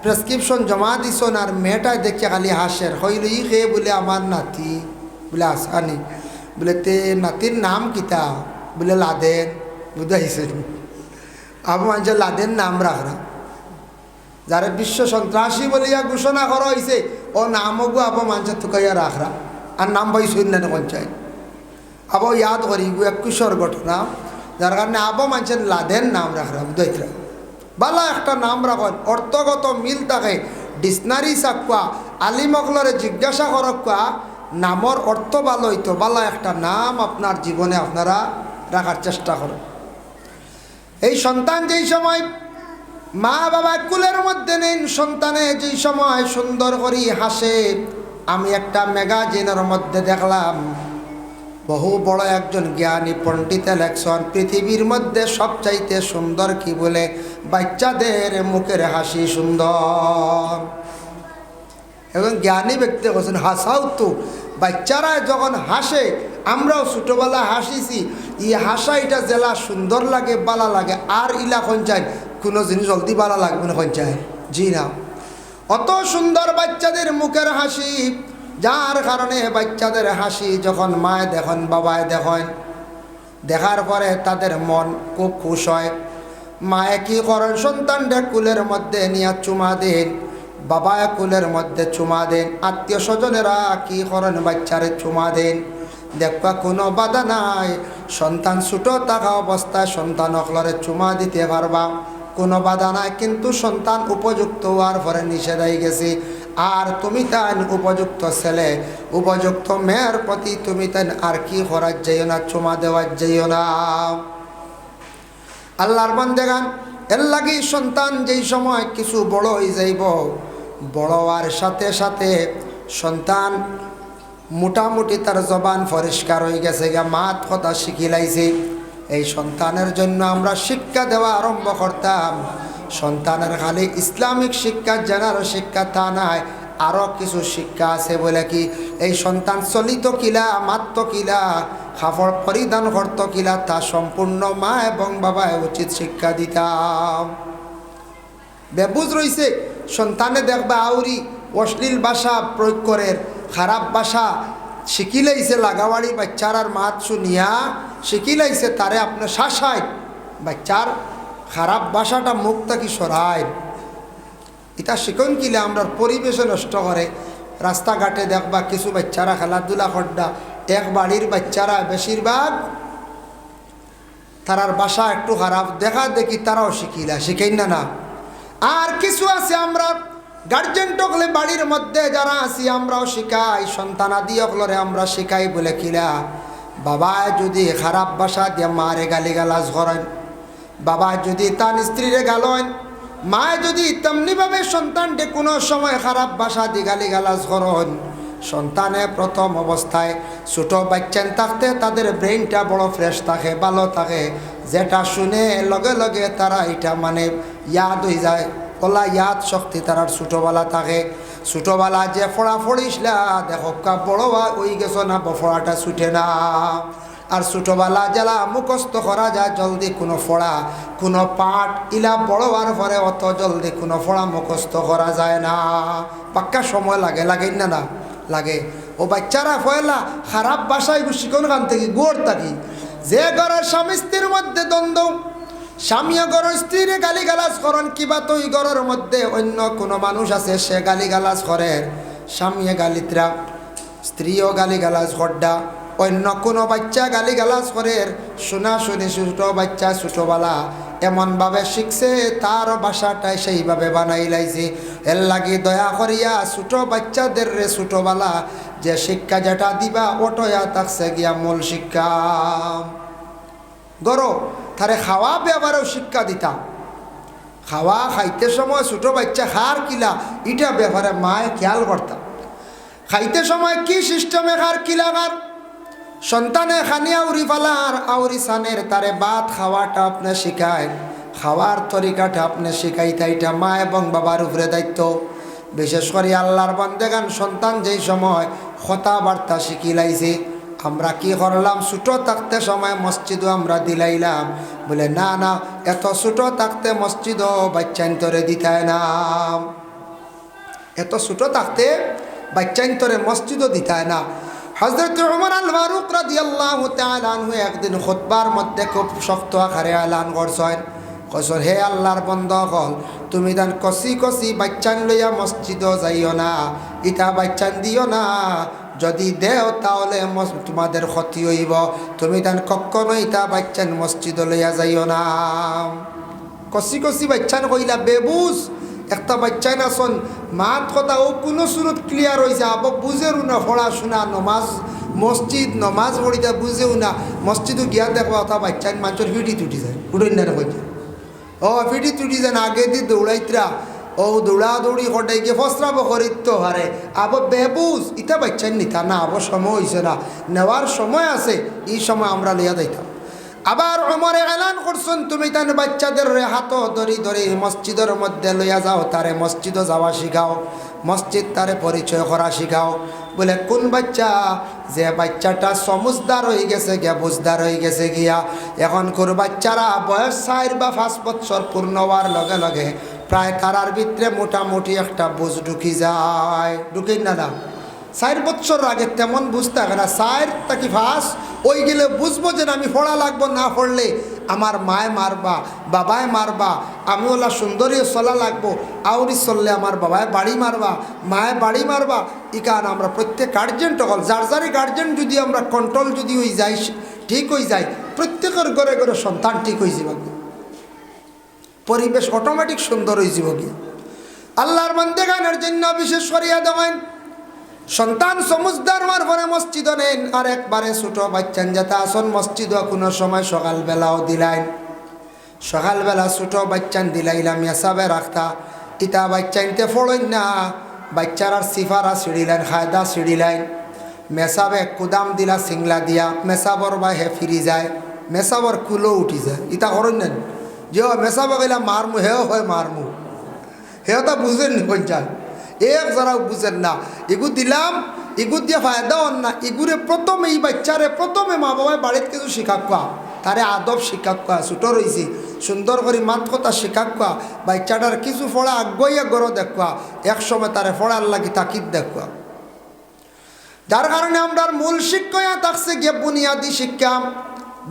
প্রেসক্রিপশন জমা দিছন, আর মেয়েটায় দেখে খালি হাসের। হইল ই খেয়ে বলে আমার নাতি, বলে আসানি, বলে তে নাতির নাম কিতা, বলে লাদেন। বুঝাইছেন আবু মানুষ লাদেন নাম রাখরা, যারা বিশ্ব সন্ত্রাসী বলিয়া ঘোষণা করা হয়েছে ও নামগু আবু মানুষের তুকাইয়া রাখরা, আর নাম পাইছেন না পঞ্চায়েত। আবু ইয়াদ করি 21 ঘটনা, যার কারণে আবু মানুষের লাদেন নাম রাখরা। বুঝাইতরা বালা একটা নাম রাখেন, অর্থগত মিল থাকে। ডিকশনারি চাকুয়া আলিমকলরে জিজ্ঞাসা করকুয়া নামর অর্থ ভালো হইতো, বালা একটা নাম আপনার জীবনে আপনারা রাখার চেষ্টা করেন। এই সন্তান যেই সময় মা বাবা কুলের মধ্যে নেন, সন্তানে যেই সময় সুন্দর করি হাসে। আমি একটা ম্যাগাজিনের মধ্যে দেখলাম বহু বড় একজন জ্ঞানী পণ্ডিত লেখছেন, পৃথিবীর মধ্যে সবচাইতে সুন্দর কি বলে, বাচ্চাদের মুখের হাসি সুন্দর। এবং জ্ঞানী ব্যক্তি বলছেন হাসাও তো, বাচ্চারা যখন হাসে, আমরাও ছোটোবেলা হাসিছি, এই হাসা এটা জেলা সুন্দর লাগে, বালা লাগে। আর ইলা চায় কোনো জিনিস জলদি বালা লাগবে না চায়, জি না। অত সুন্দর বাচ্চাদের মুখের হাসি, যার কারণে বাচ্চাদের হাসি যখন মায় দেখেন, বাবায় দেখেন, দেখার পরে তাদের মন খুব খুশ হয়। মায়ে কি করেন, সন্তানটা কুলের মধ্যে নিয়ে চুমা দেন, বাবায় কুলের মধ্যে চুমা দেন। আত্মীয় স্বজনেরা কি করেন, বাচ্চারে চুমা দেন। দেখবা কোনো বাধা নাই, সন্তান ছোটো থাকা অবস্থায় সন্তান অকলরে চুমা দিতে পারবা, কোনো বাধা নাই। কিন্তু সন্তান উপযুক্ত হওয়ার পরে নিষেধ হয়ে গেছে। আর তুমি তাই উপযুক্ত ছেলে, উপযুক্ত মেয়ের প্রতি তুমি তাই আর কি করার যাইও না, চুমা দেওয়ার যাইও না। আল্লাহর বান্দাগান, এর লাগি সন্তান যেই সময় কিছু বড় হয়ে যাইব, বড় হওয়ার সাথে সাথে সন্তান মোটামুটি তার জবান পরিষ্কার হয়ে গেছে, মাত কথা শিখিলাইছে। এই সন্তানের জন্য আমরা শিক্ষা দেওয়া আরম্ভ করতাম। সন্তানের খালি ইসলামিক শিক্ষা জানার শিক্ষা তা নাই, আরও কিছু শিক্ষা আছে। বলে কি, এই সন্তান চলিত কিলা, মাত্র কিলা, কাপড় পরিধান করত কিলা, তা সম্পূর্ণ মা এবং বাবায় উচিত শিক্ষা দিতাম। বেবুজ রইছে সন্তানে দেখবা আউরি অশ্লীল ভাষা প্রয়োগ করে, খারাপ ভাষা শিখিলাইছে, লাগাবাড়ি বাচ্চার আর মাত শুনিয়া শিখিলাইছে, তারে আপনার শাসায় বাচ্চার খারাপ ভাষাটা মুখ থাকি সরায়। এটা শিখন কিলে আমরা পরিবেশে নষ্ট করে। রাস্তাঘাটে দেখবা কিছু বাচ্চারা খেলাধুলা করডা, এক বাড়ির বাচ্চারা বেশিরভাগ তারার বাসা একটু খারাপ, দেখা দেখি তারাও শিখাই না। আর কিছু আছে আমরা গার্জেন টকলে বাড়ির মধ্যে যারা আছি আমরাও শিখাই, সন্তানাদি অকলরে আমরা শিখাই। বলে কিলা, বাবা যদি খারাপ ভাষা দিয়ে মারে গালিগালাজ করেন, বাবা যদি তার স্ত্রীরে গালেন, মা যদি তেমনিভাবে সন্তানকে কোনো সময় খারাপ ভাষা দিয়ে গালিগালাজ করেন, সন্তানে প্রথম অবস্থায় ছোটো বাচ্চান থাকতে তাদের ব্রেইনটা বড় ফ্রেশ থাকে, ভালো থাকে, যেটা শুনে লগে লগে তারা এটা মানে ইয়াদ হয়ে যায়, ওলা ইয়াদ শক্তি তারার ছোটোবেলা থাকে। ছোটোবেলা যে ফড়া ফড়িসলা দেখো বড় ওই গেছো না, বফড়াটা ছুটে না। আর ছোটোবেলা জেলা মুখস্থ করা যায় জলদি, কোনো ফড়া কোনো পাঠ ইলা বড় হওয়ার পরে অত জলদি কোনো ফড়া মুখস্থ করা যায় না, পাক্কা সময় লাগে, লাগে না লাগে। ও বাচ্চারা পয়লা খারাপ ভাষায় শিখন খান থেকে গোড় থাকি, যে ঘরের স্বামী স্ত্রীর মধ্যে দ্বন্দ্ব, স্বামীও ঘরের স্ত্রীরে গালিগালাজ করেন, কিবা তো ওই ঘরের মধ্যে অন্য কোনো মানুষ আছে সে গালিগালাজ করে, স্বামীয়ে গালিত্রা স্ত্রীও গালিগালাজ করডা, অন্য কোনো বাচ্চা গালিগালাজ করে, শোনা শুনি ছোটো বাচ্চা ছোটোবেলা এমনভাবে শিখছে, তার বাসাটাই সেইভাবে বানাই লাইছে। এর লাগি দয়া করিয়া ছোটো বাচ্চাদের রে ছোটোবেলা যে শিক্ষা যেটা দিবা ওটয়া থাকছে গিয়া মূল শিক্ষা। গরো তারে খাওয়া ব্যবহারেও শিক্ষা দিতাম, খাওয়া খাইতে সময় ছোটো বাচ্চা খার কিলা এটা ব্যাপারে মায়ে খেয়াল করতাম। খাইতে সময় কি সিস্টেমে খার কিলা খার, সন্তানে খানি আউরি ফালার আউরি সানের তারে ভাত খাওয়াটা আপনি শিখায়, খাওয়ার তরিকাটা আপনি শিখাইতে, এটা মা এবং বাবার উপরে দায়িত্ব। বিশেষ করে আল্লাহর বান্দেগান সন্তান যেই সময় কথাবার্তা শিখিলাইছে, আমরা কি করলাম ছোটো থাকতে সময় মসজিদও আমরা দিলাইলাম। বলে না না, এত ছোটো থাকতে মসজিদও বাচ্চান্তরে দিতায় না, এত ছোটো থাকতে বাচ্চান্তরে মসজিদও দিতায় না। হযরত ওমর আল ফারুক রাদিয়াল্লাহু তাআলা আনহু একদিন খুতবার মধ্যে খুব শক্ত আকারে এলান করছেন, কইছেন হে আল্লাহর বন্দগণ, তুমি দান কষি কষি বাচ্চান লইয়া মসজিদও যাইও না, ইটা বাচ্চান দিও না, যদি দেও তাহলে তোমাদের ক্ষতি হইব, তুমি দান কখনো ইটা বাচ্চান মসজিদ লইয়া যাইও না। কষি কষি বাচ্চান কইলা বেবুজ একটা বাচ্চাই না শোন মাত কথা ও কোনো সুরত ক্লিয়ার হয়েছে, আব বুঝেও না পড়াশোনা নমাজ মসজিদ নমাজ পড়িতে বুঝেও না, মসজিদও গিয়া দেখো অথা বাচ্চাই মানুষের ফিটি তুটি যায়, উঠেন না কইছে ও ফিটি তুটি যান আগে দিয়ে দৌড়াইতরা, ও দৌড়াদৌড়ি হটাই গিয়ে ফসরাবো করিত হারে, আব বেবুজ ইটা বাচ্চাই নিতা না, আব সময় হয়েছে না, নেওয়ার সময় আছে, এই সময় আমরা লইয়া দিতাম। আবার ওমরে এলান করছেন, তুমি তান বাচ্চাদের হাত ধরি ধরি মসজিদের মধ্যে লইয়া যাও, তারে মসজিদও যাওয়া শিখাও, মসজিদ তারে পরিচয় করা শিখাও। বলে কোন বাচ্চা, যে বাচ্চাটা সমুজদার হয়ে গেছে গিয়া, বুঝদার হয়ে গেছে গিয়া, এখন কোন বাচ্চারা বয়স 4 বা 5 বছর পূর্ণ হওয়ার লগে লগে প্রায় তারার ভিতরে মোটামুটি একটা বুঝ ঢুকি যায়, ঢুকি না না 4 বছর আগে তেমন বুঝতে থাকে না, 4 থেকে 5 ওই গেলে বুঝবো যে আমি পড়া লাগবো, না পড়লে আমার মায় মারবা বাবায় মারবা, আমি ওলা সুন্দরী চলা লাগবো, আউরি চললে আমার বাবায় বাড়ি মারবা মায় বাড়ি মারবা। ইকান আমরা প্রত্যেক গার্জেন টকল যার যারই গার্জেন যদি আমরা কন্ট্রোল যদি হয়ে যাই, ঠিক হয়ে যায়, প্রত্যেকের ঘরে ঘরে সন্তান ঠিক হয়ে যাব, পরিবেশ অটোমেটিক সুন্দর হয়ে যাব গিয়ে। আল্লাহর বান্দেগানের জন্য বিশেষ করিয়া দেবেন সন্তান সমুজদার হওয়ার পরে মসজিদ নেন, আর একবারে ছোটো বাচ্চান যেটা আসন মসজিদও কোনো সময় সকালবেলাও দিলাইন, সকালবেলা ছোটো বাচ্চান দিলাইলাম মেসাবে রাখতা, ইটা বাচ্চাইনতে ফড়ইন না, বাচ্চার আর সিফারা ছিঁড়িলেন খায়দা ছিঁড়িলেন, মেসাবে কুদাম দিলা সিংলা দিয়া মেসাবর বা হে ফিরি যায়, মেসাবর কুলো উঠি যায়, ইটা করেন নেন যে মেসাবা গেলাম মারমু হেও হয় মারমু, হেও তা বুঝেন নি পঞ্চায়েত এক যারাও বুঝেন না। এগু দিলাম, এগু দিয়ে ফায়দা হন না। এগুরে প্রথমে এই বাচ্চারে প্রথমে মা বাবায় বাড়িতে কিছু শিখাক্কা, তারে আদব শিখাক্কা, ছোটো রয়েছে সুন্দর করে মাত কথা শিখাক্কা, বাচ্চাটার কিছু ফড়া আগুয়াইয়া গড় দেখবা, একসময় তারে ফড়ার লাগি তাকিদ দেখবা। যার কারণে আমরা মূল শিক্ষা থাকছে গিয়ে বুনিয়াদী শিক্ষা।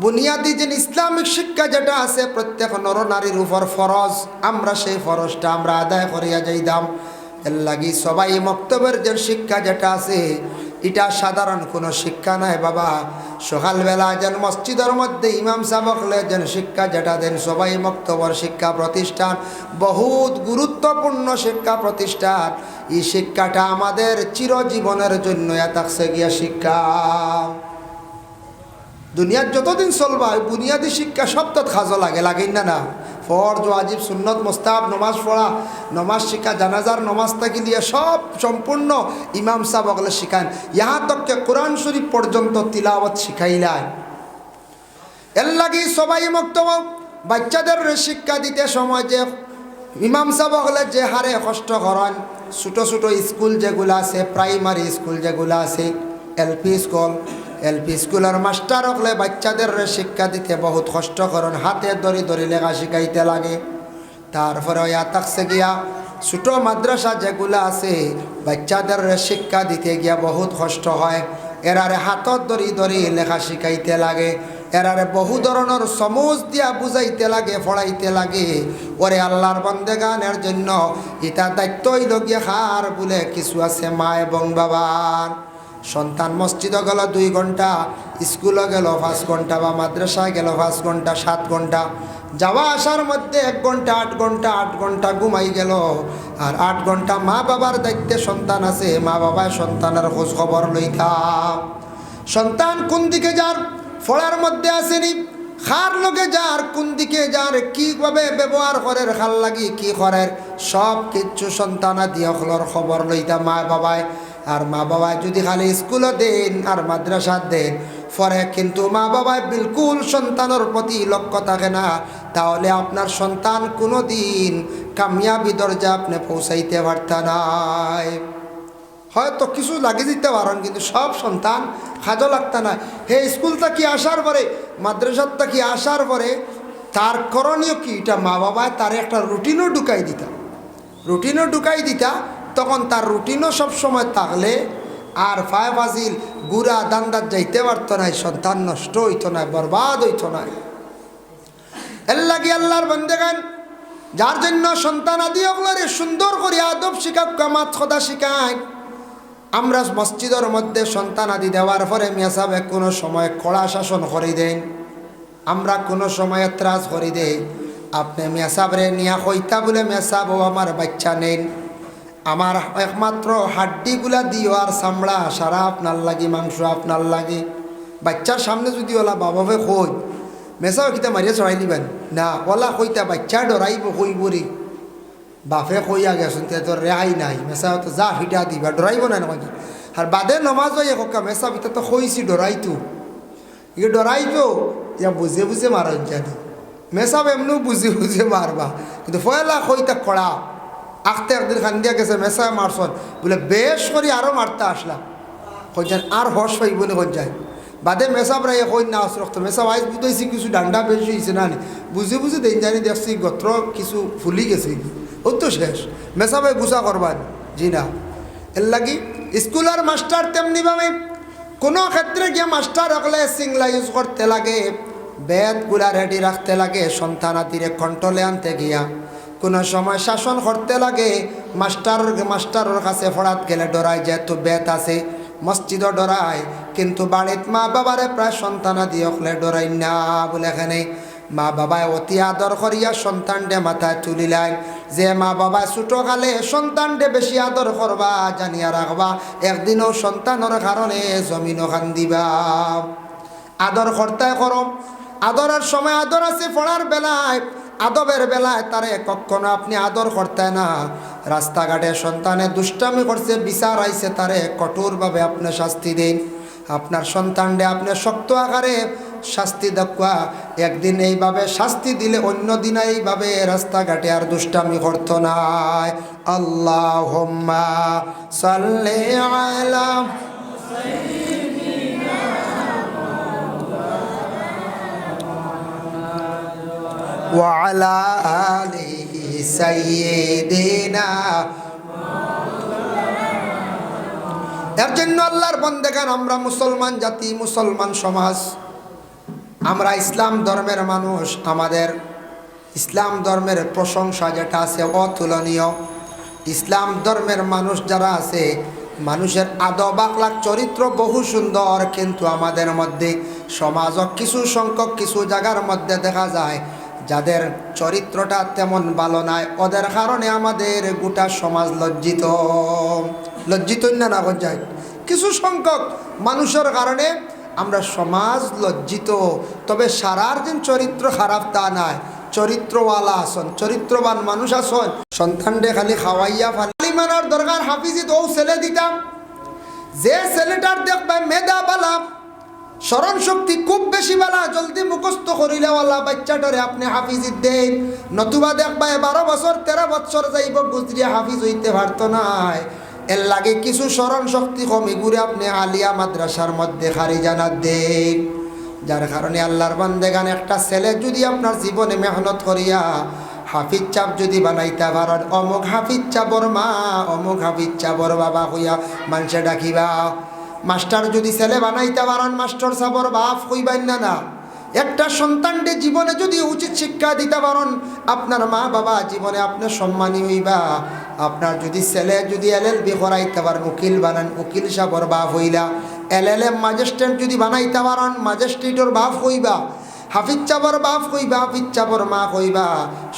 বুনিয়াদী যে ইসলামিক শিক্ষা যেটা আছে প্রত্যেক নর নারীর উপর ফরজ, আমরা সেই ফরজটা আমরা আদায় করিয়া যাইতাম। এর লাগি সবাই মক্তবের যে শিক্ষা যেটা আছে এটা সাধারণ কোনো শিক্ষা নাই বাবা। সকালবেলা যেন মসজিদের মধ্যে ইমাম সাহেবকলে যেন শিক্ষা যেটা দেন, সবাই মক্তবর শিক্ষা প্রতিষ্ঠান বহুত গুরুত্বপূর্ণ শিক্ষা প্রতিষ্ঠান। এই শিক্ষাটা আমাদের চিরজীবনের জন্য থাকছে গিয়া শিক্ষা। দুনিয়ার যতদিন চলবা বুনিয়াদী শিক্ষা সপ্তাহ খাজো লাগে, লাগেন না না? ফরজ ওয়াজিব সুন্নত মোস্তাব নমাজ পড়া, নমাজ শিক্ষা, জানাজার নমাজ থাকি দিয়ে সব সম্পূর্ণ ইমাম সাহেব ওগুলো শিখান। ইহা তককে কোরআন শরীফ পর্যন্ত তিলাওয়াত শিখাইলায়। এর লাগি সবাই মক্তব বাচ্চাদের শিক্ষা দিতে সময় যে ইমাম সাহেব ওগুলো যে হারে কষ্ট করেন, ছোটো ছোটো স্কুল যেগুলো আছে, প্রাইমারি স্কুল যেগুলো আছে, এলপি স্কুলের মাস্টার হলে বাচ্চাদের শিক্ষা দিতে বহুত কষ্ট করেন, হাতে ধরি ধরি লেখা শিখাইতে লাগে। তারপরে ইয়া থাকছে গিয়া ছোটো মাদ্রাসা যেগুলো আছে বাচ্চাদের শিক্ষা দিতে গিয়া বহুত কষ্ট হয়, এরারে হাতত ধরি ধরি লেখা শিখাইতে লাগে, এরারে বহু ধরনের সমুজ দিয়া বুঝাইতে লাগে, পড়াইতে লাগে। ওরে আল্লাহর বন্দেগানের জন্য এটা দায়িত্বই লগিয়া খার বলে কিছু আছে মা এবং বাবার। সন্তান মসজিদে গেল 2 ঘন্টা, স্কুলে গেল 5 ঘন্টা, বা মাদ্রাসায় গেল 5 ঘন্টা 7 ঘন্টা, যাওয়া আসার মধ্যে 1 ঘন্টা 8 ঘন্টা ঘুমাই গেল। আর 8 ঘন্টা মা বাবার দায়িত্বে সন্তান আছে, মা বাবা সন্তানের খোঁজ খবর লইতাম। সন্তান কোন দিকে যার ফলার মধ্যে আসেনি, খার লগে যার কোন দিকে যার কীভাবে ব্যবহার করে, খাল লাগি কি করে, সব কিছু সন্তানা দিয়ে খবর লইতাম মা বাবায়। আর মা বাবা যদি খালি স্কুলে দেন আর মাদ্রাসা দেন, পরে কিন্তু মা বাবায় বিলকুল সন্তানের প্রতি লক্ষ্য থাকে না, তাহলে আপনার সন্তান কোনো দিন কামিয়াবি দরজা আপনি পৌঁছাইতে পারতেন নাই। হয়তো কিছু লাগিয়ে দিতে পারেন, কিন্তু সব সন্তান কাজও লাগতে না। হে স্কুল থেকে আসার পরে, মাদ্রাসার থেকে আসার পরে তার করণীয় কি, এটা মা বাবায় তার একটা রুটিনও ঢুকাই দিতা, তখন তার রুটিনও সবসময় থাকলে আর ফাজিল গুড়া দান্দার যাইতে পারত না, সন্তান নষ্ট হইতো না, বরবাদ হইতো না। এর লাগি আল্লাহর বান্দাগান যার জন্য সন্তান আদি ওগুলোরে সুন্দর করে আদব শিখাক, কামাত খোদা শিখায়। আমরা মসজিদের মধ্যে সন্তান আদি দেওয়ার পরে মিয়া সাহেব কোনো সময় কড়া শাসন করে দেন, আমরা কোনো সময় ত্রাস করে দেই। আপনি মিয়া সাহেবরে নিয়া কইতা বলে মিয়া সাহেব আমার বাচ্চা নেন, আমার একমাত্র হাড্ডিগুলা দিও আর চামড়া সারা আপনার লাগি, মাংস আপনার লাগি। বাচ্চার সামনে যদি ওলা বাবাকে কই মেসাও কিতা মারিয়া চড়াই দিবেন না, ওলা কইতা বাচ্চা ডরাইব কইবরি, বাপে কইয়া গেছেন তে তোর রেহাই নাই, মেসাও তো যা ফিটা দিবা, ডরাইব না নাকি। আর বাদে নমাজ হয়ে হোকা মেসা ভিতর তো কইছি ডরাইতো, ইয়ে ডরাইতো ইয়া বুঝে বুঝে মারা জানি, মেসাব এমনিও বুঝে বুঝে মারবা, কিন্তু ফয়লা কইতা কড়া। আখতে একদিন খান্দিয়া গেছে মেসা মারছন বলে বেশ করি আরও মারতে আসলাম, কইছেন আর হর্ষ পাইব না কই যায়। বাদে মেসাব রাই কই না রক্ত মেসাব আইস বুঝাইছি কিছু ডান্ডা বেশি হয়েছে না, বুঝে বুঝে দেন জানি দেখছি গত্র কিছু ফুলি গেছে, ও তো শেষ মেসাবে গুছা করবার জি না। এর লাগি স্কুলের মাস্টার তেমনিভাবে কোনো ক্ষেত্রে গিয়ে মাস্টার হকলে সিংলা ইউজ করতে লাগে, বেদগুলা রেডি রাখতে লাগে, সন্তান আদিরে কন্ট্রোলে আনতে গিয়া কোনো সময় শাসন করতে লাগে। মাস্টারের কাছে ফড়াত গেলে ডরায়, যেহেতু বেত আছে মসজিদও ডরায়, কিন্তু বাড়িত মা বাবারে প্রায় সন্তানা দিয়ে হলে ডরাই না বলে এখানে মা বাবায় অতি আদর করিয়া সন্তানডে মাথায় তুলিলেন, যে মা বাবা ছোটকালে সন্তানডে বেশি আদর করবা জানিয়া রাখবা, একদিনও সন্তানের কারণে জমিনও খান দিবা। আদর করতে করো, আদরের সময় আদর আছে, পড়ার বেলায় আদবের বেলায় তারে কখনো আপনি আদর করতে না। রাস্তাঘাটে সন্তানে দুষ্টামি করছে, বিচার আইছে, তারে কঠোরভাবে আপনি শাস্তি দিন। আপনার সন্তানডে আপনি শক্ত আকারে শাস্তি দেখা, একদিন এইভাবে শাস্তি দিলে অন্য দিন এইভাবে রাস্তাঘাটে আর দুষ্টামি করতো নাই। আল্লাহুম্মা সাল্লি আলা ওয়া আলা আলি সাইয়্যিদিনা। এর জন্য আল্লাহর বান্দাগণ, আমরা মুসলমান জাতি, মুসলমান সমাজ, আমরা ইসলাম ধর্মের মানুষ। আমাদের ইসলাম ধর্মের প্রশংসা যেটা আছে অতুলনীয়। ইসলাম ধর্মের মানুষ যারা আছে, মানুষের আদব আখলাক চরিত্র বহু সুন্দর, কিন্তু আমাদের মধ্যে সমাজ কিছু সংখ্যক কিছু জায়গার মধ্যে দেখা যায় যাদের চরিত্রটা তেমন ভালো নয়। ওদের কারণে আমাদের গোটা সমাজ লজ্জিত। লজ্জিত না যায় কিছু সংখ্যক মানুষের কারণে আমরা সমাজ লজ্জিত। তবে সারার দিন চরিত্র খারাপ তা নয়, চরিত্রওয়ালা আসন, চরিত্রবান মানুষ আসন। সন্তানরে খালি খাওয়াইয়া ফালি মানার দরকার। হাফিজি তো ছেলে দিতাম, যে ছেলেটার দেখবে মেধা বালা, স্মরণ শক্তি খুব বেশি বালা, জলদি মুখস্থ করিলেওয়ালা বাচ্চাটারে আপনি হাফিজি দেন। নতুবা দেখবা 12 বছর 13 বছর যাইব গুজরিয়া হাফিজ হইতে পারতো নাই। এর লাগে কিছু স্মরণ শক্তি কমে ঘুরে আপনি আলিয়া মাদ্রাসার মধ্যে খারিজানা দেন। যার কারণে আল্লাহর বান্দেগান, একটা ছেলে যদি আপনার জীবনে মেহনত করিয়া হাফিজ চাপ যদি বানাইতে পারেন, অমুক হাফিজ চাবর মা, অমুক হাফিজ চাবর বাবা হইয়া মানুষে ডাকিবা। মাস্টার যদি ছেলে বানাইতে পারেন, মাস্টার চাবর বাপ হইবেন না। একটা সন্তানকে জীবনে যদি উচিত শিক্ষা দিতে পারেন, আপনার মা বাবা জীবনে আপনি সম্মানী হইবা। আপনার যদি ছেলে যদি LLB করাইতে পারেন, উকিল বানান, উকিল সাবর বাপ হইলা। LLM ম্যাজিস্ট্রেট যদি বানাইতে পারেন, ম্যাজিস্ট্রেটর বাপ হইবা। হাফিজ চাবর বাপ কইবা, হাফিজ চাবর মা কইবা।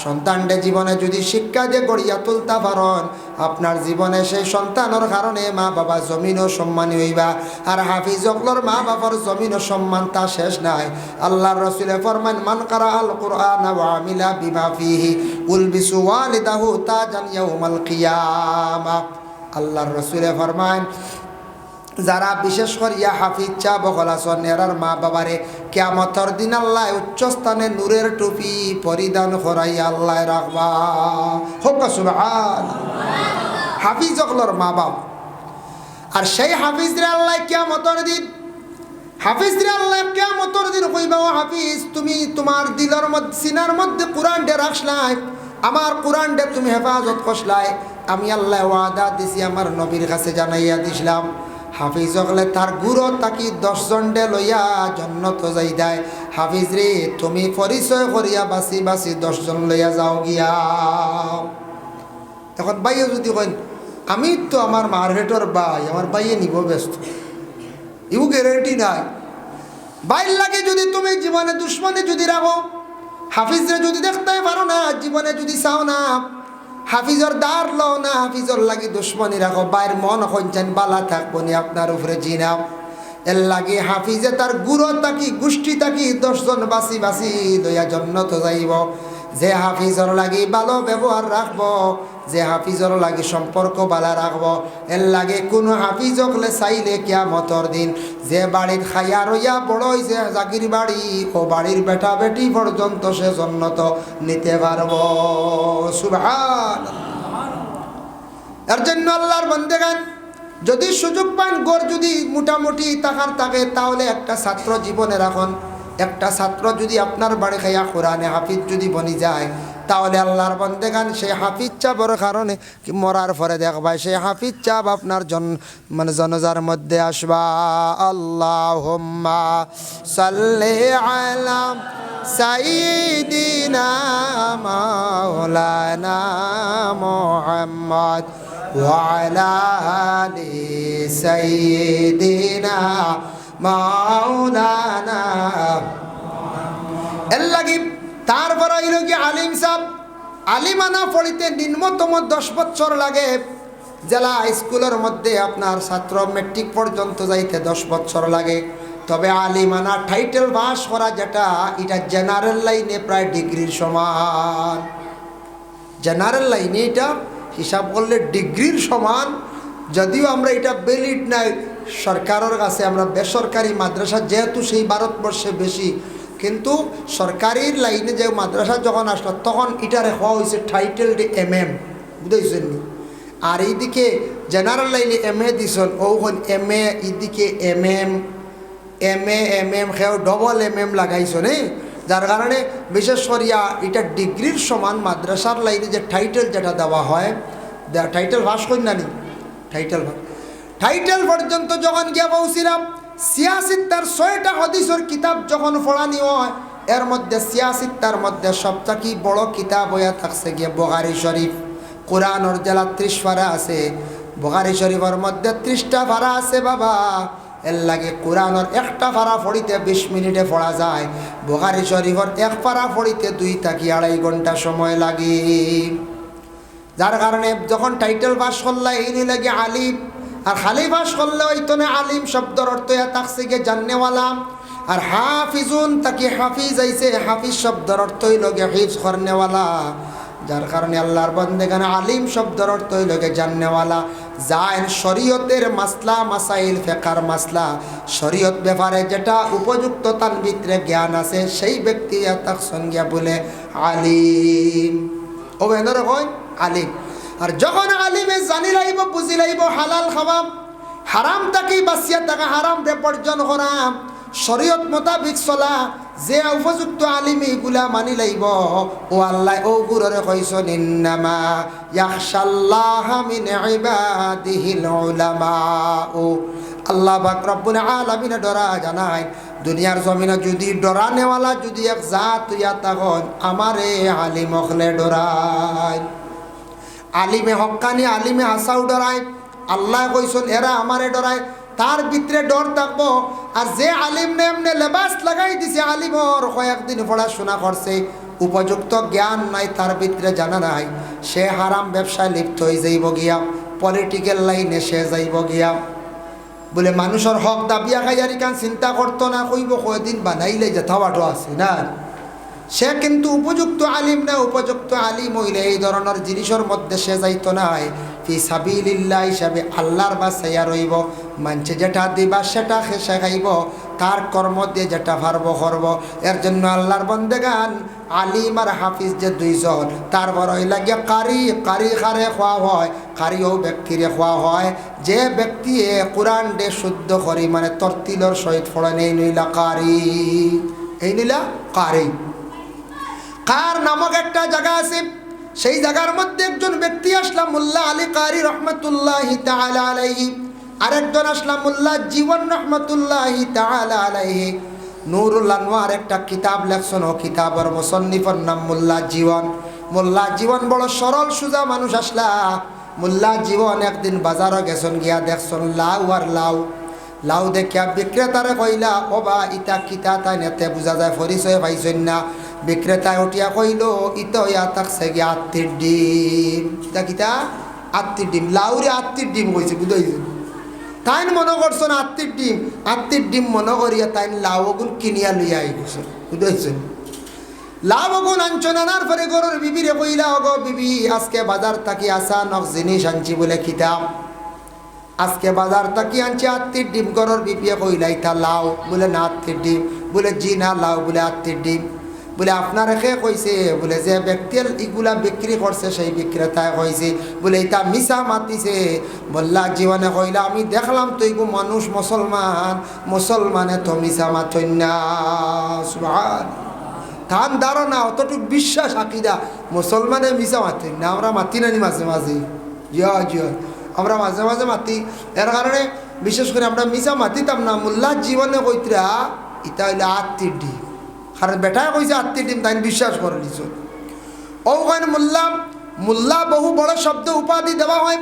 সন্তানদের জীবনে যদি শিক্ষা দিয়ে গড়িয়া তুলতে পারেন, আপনার জীবনে সেই সন্তানের কারণে মা বাবা জমিনও সম্মানী হইবা। আর হাফিজ অকলর মা বাবার জমিনও সম্মান তা শেষ নাই। আল্লাহর রাসূলে ফরমান, মান কারা আল কুরআন ওয়া আমিলা বিমা ফিহি উলবিসু ওয়ালিদাহু তাজান ইয়াউমাল কিয়ামা। আল্লাহর রাসূলে ফরমান, যারা বিশেষ করিয়া হাফিজ চা বকল আসন, এরার মা বাবারে কিয়ামতের দিন আল্লাহ উচ্চ স্থানে নূরের টুপি পরিধান করাইয়া আল্লাহ রাখবা। হোক সুবহানাল্লাহ। হাফিজ অকলর মা বাপ, আর সেই হাফিজরে আল্লাহ কিয়ামতের দিন, হাফিজরে আল্লাহ কিয়ামতের দিন কইবা, ও হাফিজ, তুমি তোমার দিলের মধ্যে সিনার মধ্যে কোরআনটা রাখলাই, আমার কোরআনটা তুমি হেফাজত করলাই। আমি আল্লাহ ওয়াদা দিছি, আমার নবীর কাছে জানাইয়া দিছিলাম, হাফিজ হলে তার গুরু তাকি 10 জনডে লইয়া জন্নত যাই দেয়। হাফিজ রে, তুমি পরিচয় করিয়া বাসি বাসি 10 জন লইয়া যাও গিয়া। এখন বাইয়ে যদি কইন, আমি তো আমার মার্কেটর ভাই, আমার বাইয়ে নিব ব্যস্ত, ইউ গ্যারেন্টি নাই। বাইর লাগে যদি তুমি জীবনে দুশ্মনে যদি রাখো, হাফিজরে যদি দেখতে পারো না, জীবনে যদি চাও না, হাফিজর দার লও না, হাফিজর লাগি দুশ্মনী রাখো, বাইর মন হইছেন বালা থাকবো নি আপনার উপরে জিনাম। এর লাগে হাফিজে তার গুরু তাকি গোষ্ঠী তাকি 10 জন বাসি বাসি লইয়া জন্নত যাইব। যে হাফিজর লাগি ভালো ব্যবহার রাখবো, যে হাফিজর লাগি সম্পর্ক বালা রাখবো। এর লাগে কোনো হাফিজ হলে চাইলে কিয়ামতের দিন যে বাড়ির খাইয়া রইয়া বড় হইছে জাগির বাড়ি, ও বাড়ির বেটা বেটি পর্যন্ত সে জন্নত নিতে পারবো। সুবহানাল্লাহ। এর জন্য আল্লাহর বান্দাগান, যদি সুযোগ পান, গড় যদি মোটামুটি টাকার থাকে, তাহলে একটা ছাত্র জীবনে রাখুন। একটা ছাত্র যদি আপনার বাড়ি খাইয়া কোরআনে হাফিজ যদি বনি যায়, তাহলে আল্লাহর বান্দাগান সেই হাফিজ চাপের কারণে মরার পরে দেখবা সেই হাফিজ চাপ আপনার মানে জনজার মধ্যে আসবা। আল্লাহুম্মা সাল্লি আলা সাইয়্যিদিনা মাওলানা মুহাম্মদ ওয়া আলা আলি সাইয়্যিদিনা মাওলানা। এর লাগি তারপর হইল কি আলিম সাহেব, আলিমানা পড়িতে নিম্নতম 10 বছর লাগে। জেলা স্কুলের মধ্যে আপনার ছাত্র মেট্রিক পর্যন্ত যাইতে 10 বছর লাগে। তবে আলিমানা টাইটেল পাস করা যেটা, এটা জেনারেল লাইনে প্রায় ডিগ্রির সমান। জেনারেল লাইনে এটা হিসাব করলে ডিগ্রির সমান। যদিও আমরা এটা ভ্যালিড নাই, সরকারের কাছে আমরা বেসরকারি মাদ্রাসা যেহেতু সেই ভারতবর্ষে বেশি, কিন্তু সরকারির লাইনে যে মাদ্রাসা যখন আসলো তখন এটারে হওয়া হয়েছে টাইটেল ডি MM, বুঝেছেন নি? আর এইদিকে জেনারেল লাইনে MA দিছেন, ওখন MA, এইদিকে MM খেয়েও ডবল MM লাগাইছেন। যার কারণে বিশেষ করিয়া এটা ডিগ্রির সমান মাদ্রাসার লাইনে যে টাইটেল যেটা দেওয়া হয়, টাইটেল ভাস করি না নি, টাইটেল পর্যন্ত যখন গিয়া পৌঁছিলাম, সিয়াসিত্তার 6টা হাদিসের কিতাব যখন পড়ানি হয়, এর মধ্যে সিয়াসিত্তার মধ্যে সবথেকে বড় কিতাব হইয়া থাকছে গিয়ে বুখারী শরীফ। কোরআনের জেলা 30 পারা আছে, বুখারী শরীফের মধ্যে 30টা পারা আছে বাবা। এর লাগে কোরআনের একটা পারা পড়িতে 20 মিনিটে পড়া যায়, বুখারী শরীফের এক পারা পড়িতে 2 থেকে 2.5 ঘন্টা সময় লাগে। যার কারণে যখন টাইটেল পাস করলে এই লাগে আলিম, আর খালি পাস করলে হইতো না আলিম শব্দর অর্থ থাকছে গিয়ে জাননেওয়ালা, আর হাফিজুন তাকে হাফিজ আইছে, হাফিজ শব্দর অর্থ হইল গিয়ে হিফজ করনেওয়ালা। যার কারণে আল্লাহর বান্দাগানে আলিম শব্দর অর্থ হইল গিয়ে জাননেওয়ালা। যান শরীয়তের মাসলা মাসাইল ফিকহের মাসলা, শরীয়ত ব্যাপারে যেটা উপযুক্ত তার ভিতরে জ্ঞান আছে, সেই ব্যক্তি তাক সঙ্গে বলে আলিম। ও বেন্দর কই আলিম। আর যখন আলিমে জানি লাইব, বুঝি লাইব হালাল খাওয়া, হারাম তাকেই বাঁচিয়া থাকা, হারাম বর্জন করা, শরীয়ত মোতাবিক চলা, যে উপযুক্ত আলিম এইগুলা মানি লাইব। ও আল্লাহ ও গুররে কইছেন ইন্নামা ইয়াখশাল্লাহা মিন ইবাদিহিল উলামা। ও আল্লাহ পাক রব্বুল আলামিন ডরা জানায়, দুনিয়ার জমিনে যদি ডরা নেওয়ালা যদি এক জাত ইয়া তখন আমারে আলিম হলে ডরায়। আলিমে হক্কানি আলিমে হাসাও ডরায়। আল্লাহ কইছেন এরা আমারে ডরায়, তার ভিতরে ডর থাকবো। আর যে আলিম নে এমনি লেবাস লাগাই দিছে, আলিমর কয়েকদিন পড়াশোনা করছে, উপযুক্ত জ্ঞান নাই, তার ভিতরে জানা নাই, সে হারাম ব্যবসায় লিপ্ত হয়ে যাইব গিয়া, পলিটিক্যাল লাইনে সে যাইব গিয়া। বলে মানুষের হক দাবিয়া খাইয়ারি কান চিন্তা করতো না, কইব কয়দিন বানাইলে যেথাবাটো আছে না। সে কিন্তু উপযুক্ত আলিম না, উপযুক্ত আলিম হইলে এই ধরনের জিনিসের মধ্যে সে যাইতো নাই। ফি সাবিলিল্লাহ হিসাবে আল্লাহর বাসাইয়া রইব, মানছে যেটা দিবা সেটা সে খাইব, তার কর্ম দিয়ে যেটা পারবো করব। এর জন্য আল্লাহর বন্দেগান আলিম আর হাফিজ যে দুইজন, তারপর ওই লাগিয়া কারি খারে খোয়া হয়, কারিও ব্যক্তিরে খোয়া হয়, যে ব্যক্তি কোরআন ডে শুদ্ধ করি মানে তরতিলর সহিত ফড়েন, এই নইলা কারি, এই নইলা কারি। কার নামক একটা জায়গা আছে, সেই জায়গার মধ্যে একজন ব্যক্তি আসলাম মোল্লা আলী কারি রহমতুল্লাহি তাআলা আলাইহি, আরেকজন আসলাম মোল্লা জীবন রহমতুল্লাহি তাআলা আলাইহি। নুরুল আনওয়ার একটা কিতাব লেখছেন, ও কিতাবের মুসন্নিফের নাম মোল্লা জীবন। মোল্লা জীবন বড় সরল সুজা মানুষ আসলা। মোল্লা জীবন একদিন বাজারে গেছেন, গিয়া দেখছেন লাউ আর লাউ, লাউ দেখিয়া বিক্রেতারে কইলা, ও বা ইটা কিতা, তাই নেতে বোঝা যায় পরিচয় পাইছেন না। বিক্রেতায় উঠিয়া কইল, ইতো ইয়া থাকছে গিয়া আত্মীর ডিম। কিতা কিতা আত্মীর ডিম, লাউরে আত্মীর ডিম কইছে, বুঝাইছে। তাই মনে করছেন আত্মীর ডিম মনে করিয়া তাই লাউ গুণ কিনিয়া লইয়া আই গেছে, বুঝাইছেন। লাউ গুণ আনছন, আনার পরে গরুর বিবিরে কইলা, অগো বিবি আজকে বাজার থাকি আসা নক জিনিস আনছি। বলে কিতাব আজকে বাজার থাকি আনছি আত্মীর ডিম। গরুর বিবিয়ে কইলা ইতা লাউ? বলে না আত্মীর ডিম। বলে জি না লাউ। বলে আত্মীর ডিম। বলে আপনার রেখে কইছে? বলে যে ব্যক্তি এগুলা বিক্রি করছে সেই বিক্রেতায় কইছে। বলে এটা মিশা মাতিছে। বললা জীবনে কইলা, আমি দেখলাম তো এগু মানুষ মুসলমানে তো মিশা মাতই না। সুবহান, তার ধারণা অতটুক বিশ্বাস আকিদা মুসলমানে মিশা মাতি না। আমরা মাতি নানি মাঝে মাঝে, জিয়া আমরা মাঝে মাঝে মাতি। এর কারণে বিশেষ করে আমরা মিশা মাতিতাম না। মোল্লা জীবনে কইতরা ইটা হইলে আত্মীর ডিম, কারণ বেটায় কইছে আত্মীর ডিম, তাই বিশ্বাস করে নিছ। ওখানে মোল্লা বহু বড় শব্দ উপাধি দেওয়া হয়।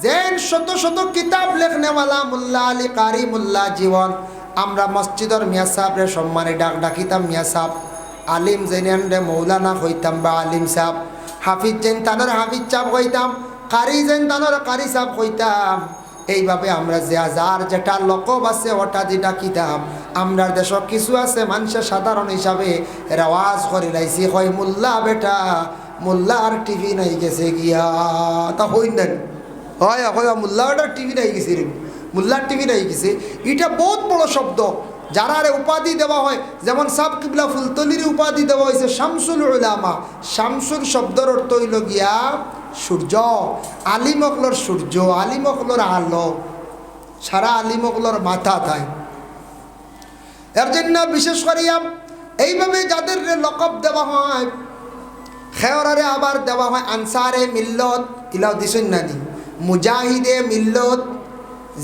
যেন শত শত কিতাব লেখনেওয়ালা মোল্লা আলী কারি মোল্লা জীবন। আমরা মসজিদের মিয়া সাহেবরে সম্মানে ডাকিতাম মিয়া সাহেব। আলিম জেনে মৌলানা হইতাম বা আলিম সাহেব। হাফিজ যেন তানোর হাফিজ সাহেব হইতাম, কারি যেন তানোর কারি সাহেব হইতাম। এইভাবে আমরা যে যার যেটা লকব আছে ওটা যে ডাকিতাম। আমরা দেশ কিছু আছে মানুষের সাধারণ হিসাবে রেওয়াজ করে লাইছি, হয় মোল্লা বেটা, মোল্লা আর টিভি নাই গেছে গিয়া, তা হই না হয় মোল্লা বেটা টিভি নাই গেছি রে। মোল্লার টিভি রয়ে গেছে, এটা বহুত বড় শব্দ। যারা উপাধি দেওয়া হয়, যেমন সাব কিবলা ফুলতলির উপাধি দেওয়া হয়েছে শামসুল উলামা। শামসুল শব্দের অর্থ হইল গিয়া সূর্য, আলিমকলর সূর্য, আলিমকলর আলো, সারা আলিমকলর মাথা তাই। এর জন্য বিশেষ করিয়া এইভাবে যাদের লকব দেওয়া হয়, খেয়রারে আবার দেওয়া হয় আনসারে মিল্লত, ইলাও দিছেন নানি মুজাহিদে মিল্লত,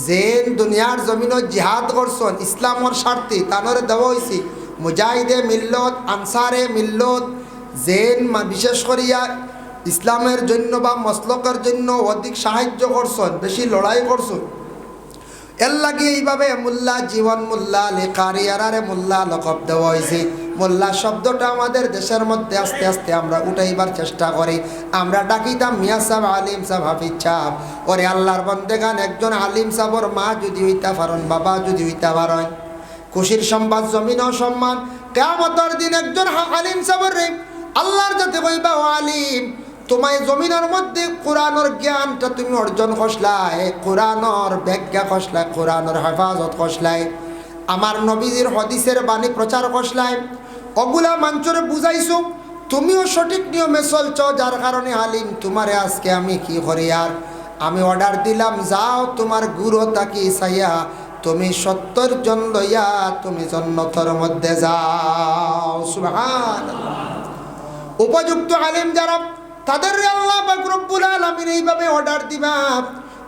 জেন দুনিয়ার জমিনত জিহাদ করছেন ইসলামর স্বার্থে, তানরে দেওয়া হয়েছে মুজাহিদে মিল্লত, আনসারে মিল্লত। জেন বিশেষ করিয়া ইসলামের জন্য বা মসলকের জন্য অধিক সাহায্য করছেন, বেশি লড়াই করছেন, এর লাগে এইভাবে মোল্লা জীবন মোল্লা লেখারিয়ারে মোল্লা লকব দেওয়া হয়েছে। মোল্লা শব্দটা আমাদের দেশের মধ্যে আস্তে আস্তে আমরা উঠাইবার চেষ্টা করি। আমরা ডাকিতাম মিয়া সাহেব, আলিম সাহেব, হাফিজ সাহেব। ওরে আল্লাহর বন্দেগান, একজন আলিম সাহেবর মা যদি হইতা পারেন, বাবা যদি হইতা পারেন, খুশির সংবাদ, জমিনও সম্মান। কিয়ামতের দিন একজন আলিম সাহেবর রে আল্লাহর যাতে কইবা, ও আলিম, তোমায় জমিনের মধ্যে কোরআনের জ্ঞানটা তুমি অর্জন করছলাই, কোরআনের ব্যাখ্যা করছলাই, কোরআনের হেফাজত করছলাই, আমার নবীজির হদিসের বাণী প্রচার করছলাই, ওগুলা মানুষরে বুঝাইছো, তুমিও সঠিক নিয়মে চলছ, যার কারণে আলিম তোমারে আজকে আমি কি করি, আর আমি অর্ডার দিলাম, যাও তোমার গুরু তাকি চাইয়া তুমি 70 জন লইয়া তুমি জান্নাতের মধ্যে যাও। সুবহানাল্লাহ। উপযুক্ত আলিম যারা, তাদের আল্লাহ পাক রব্বুল আলামিন এইভাবে অর্ডার দিবা।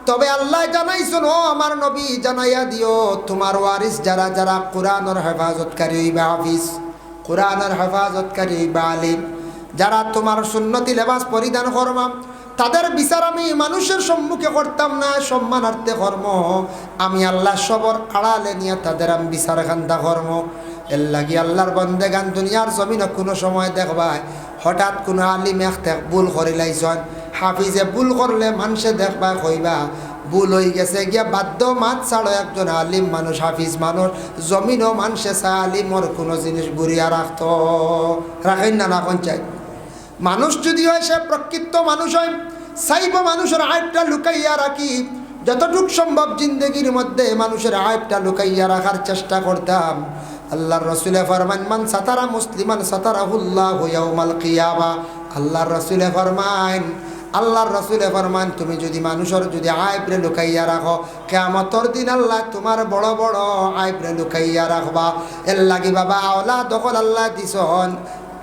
তবে আল্লাহ জানাইছেন, ও আমার নবী জানাইয়া দিও, তোমার ওয়ারিস যারা যারা কোরআনের হেফাজতকারী হইবা, হাফিজ, কোরআনের হেফাজতকারী হইবা আলিম, যারা তোমার সুন্নতি লেবাস পরিধান করবা, তাদের বিচার আমি মানুষের সম্মুখে করতাম না, সম্মানার্থে কর্ম আমি আল্লাহ সবর আড়ালে নিয়ে তাদের আমি বিচার খান্দা কর্ম। এর লাগি আল্লাহর বন্দেগান দুনিয়ার জমিনে কোনো সময় দেখবায় হঠাৎ কোনো আলিম একটা ভুল করে লাইছন, হাফিজে ভুল করলে মানুষে দেখবা কইবা ভুল হয়ে গেছে গিয়া বাধ্য মাত ছাড়ো একজন আলিম মানুষ, হাফিজ মানুষ, জমিনও মানুষে চায় আলিমর কোনো জিনিস বুড়িয়া রাখতো, রাখেন না, রাখন চাই। মানুষ যদি হয় সে প্রকৃত মানুষ হয়, চাইব মানুষের আয়বটা লুকাইয়া রাখি, যতটুক সম্ভব জিন্দগির মধ্যে মানুষের আয়বটা লুকাইয়া রাখার চেষ্টা করতাম। আল্লাহর রসুলে ফরমান, মান সাতারা মুসলিমান সাতারাহুল্লাহু ইয়াউমাল কিয়ামা। আল্লাহর রসুলে ফরমান, আল্লাহর রসুলে ফরমান, তুমি যদি মানুষের যদি আইবরে লুকাইয়া রাখো, কিয়ামতের দিন আল্লাহ তোমার বড় বড় আইবরে লুকাইয়া রাখবা। এর লাগি বাবা আওলা দখল আল্লাহ দিছন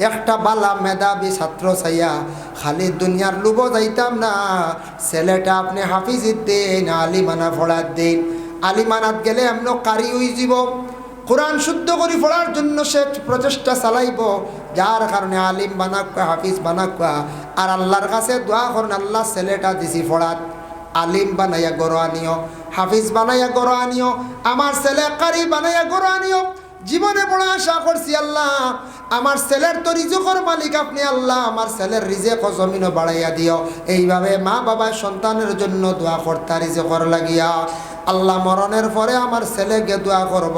একটা বালা মেধাবী ছাত্র চাইয়া খালি দুনিয়ার লুব যাইতাম না, ছেলেটা আপনি হাফিজিত দিন, আলিমানা ফড়ার দিন। আলিমানাত গেলে এমন কারি হয়ে যাব, কোরআন শুদ্ধ করে পড়ার জন্য সে প্রচেষ্টা চালাইব, যার কারণে আলিম বানাক, হাফিজ বানাক। আর আল্লাহর কাছে দোয়া করেন, আল্লাহ ছেলেটা দিছি ফড়াত, আলিম বানাইয়া গড় আনিও, হাফিজ বানাইয়া গড় আনিও, আমার ছেলে কারি বানাইয়া গড় আনিও। জীবনে বড় আশা করছি, আল্লাহ আমার ছেলের তো রিজেকর মালিক আপনি, আল্লাহ আমার ছেলের রিজেক জমিনও বাড়াইয়া দিও। এইভাবে মা বাবা সন্তানের জন্য দোয়া করতা রিজেকর লাগিয়া। আল্লাহ মরণের পরে আমার ছেলেকে দোয়া করব,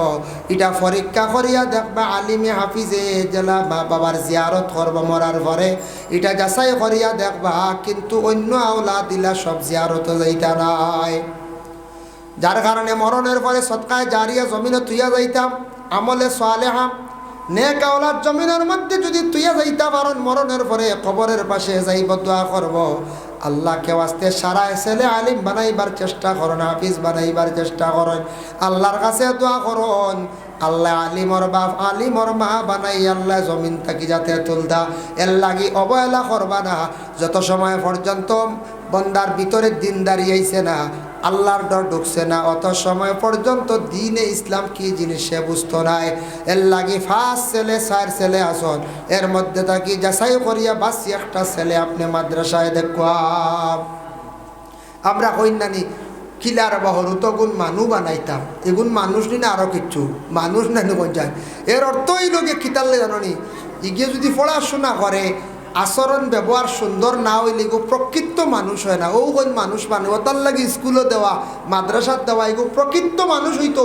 এটা পরীক্ষা করিয়া দেখবা আলিমে হাফিজে জেলা মা বাবার জিয়ারত করব মরার পরে, এটা যাচাই করিয়া দেখবা, কিন্তু অন্য আওলা দিলা সব জিয়ারত যাইতা নাই। যার কারণে মরণের পরে সৎকায় জারিয়া জমিনে তুইয়া যাইতাম, আমলে সালেহা নেক আওলাদ জমিনের মধ্যে যদি তুইয়া যাইতা পারেন, মরণের পরে কবরের পাশে যাইব দোয়া করব, আল্লাহকে ওয়াস্তে সারা ছেলে আলিম বানাইবার চেষ্টা করেন, হাফিজ বানাইবার চেষ্টা করেন, আল্লাহর কাছে দোয়া করুন, আল্লাহ আলিমর বাপ আলিমর মা বানাই আল্লাহ জমিন থাকি যাতে তুলদা। এর লাগি অবহেলা করবা না, যত সময় পর্যন্ত বন্দার ভিতরে দিন দাঁড়িয়েছে না, আল্লাহর ডর ঢুকছে না, অত সময় পর্যন্ত দিনে ইসলাম কি জিনিস সে বুঝতো নাই। এর লাগি 5 ছেলে 4 ছেলে আসন, এর মধ্যে থাকি যাচাই করিয়া বাসি একটা ছেলে আপনি মাদ্রাসায় দেখুন। আমরা কইনানি কিলার বহরু তো গুণ মানুষ বানাইতাম, এগুন মানুষ নি না আরো কিচ্ছু মানুষ নানি কোন যায়। এর অর্থ এই লোকে কিতালে জানি ইগিয়ে যদি পড়াশোনা করে আচরণ ব্যবহার সুন্দর না হইলে গো প্রকৃত মানুষ হয় না। ও কোন মানুষ মানে ওটার লাগে স্কুলে দেওয়া মাদ্রাসাত দেওয়া এগো প্রকৃত মানুষ হইতো,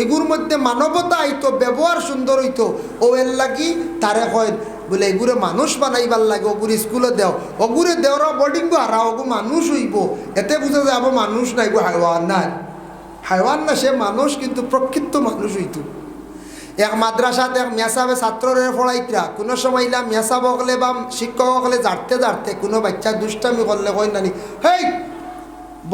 এগুর মধ্যে মানবতা আইতো, ব্যবহার সুন্দর হইতো। ও এর লাগি তারে হয় বলে এগুলো মানুষ বানাইবার লাগে, ওগুলো স্কুলে দেও, ওগুলো দেওয়ার বোর্ডিং গো হারা ওগু মানুষ হইব, এতে বুঝা যাব মানুষ নাই গো হাওয়ার না। হাইওয়ান না, সে মানুষ কিন্তু প্রকৃত মানুষ হইতো। এক মাদ্রাসাত এক মেসাবে ছাত্ররে পড়াইতরা, কোনো সময় ইলা মেসাব হলে বা শিক্ষক হলে জাড়তে জাড়তে কোনো বাচ্চা দুষ্টামি করলে কই নানি হেই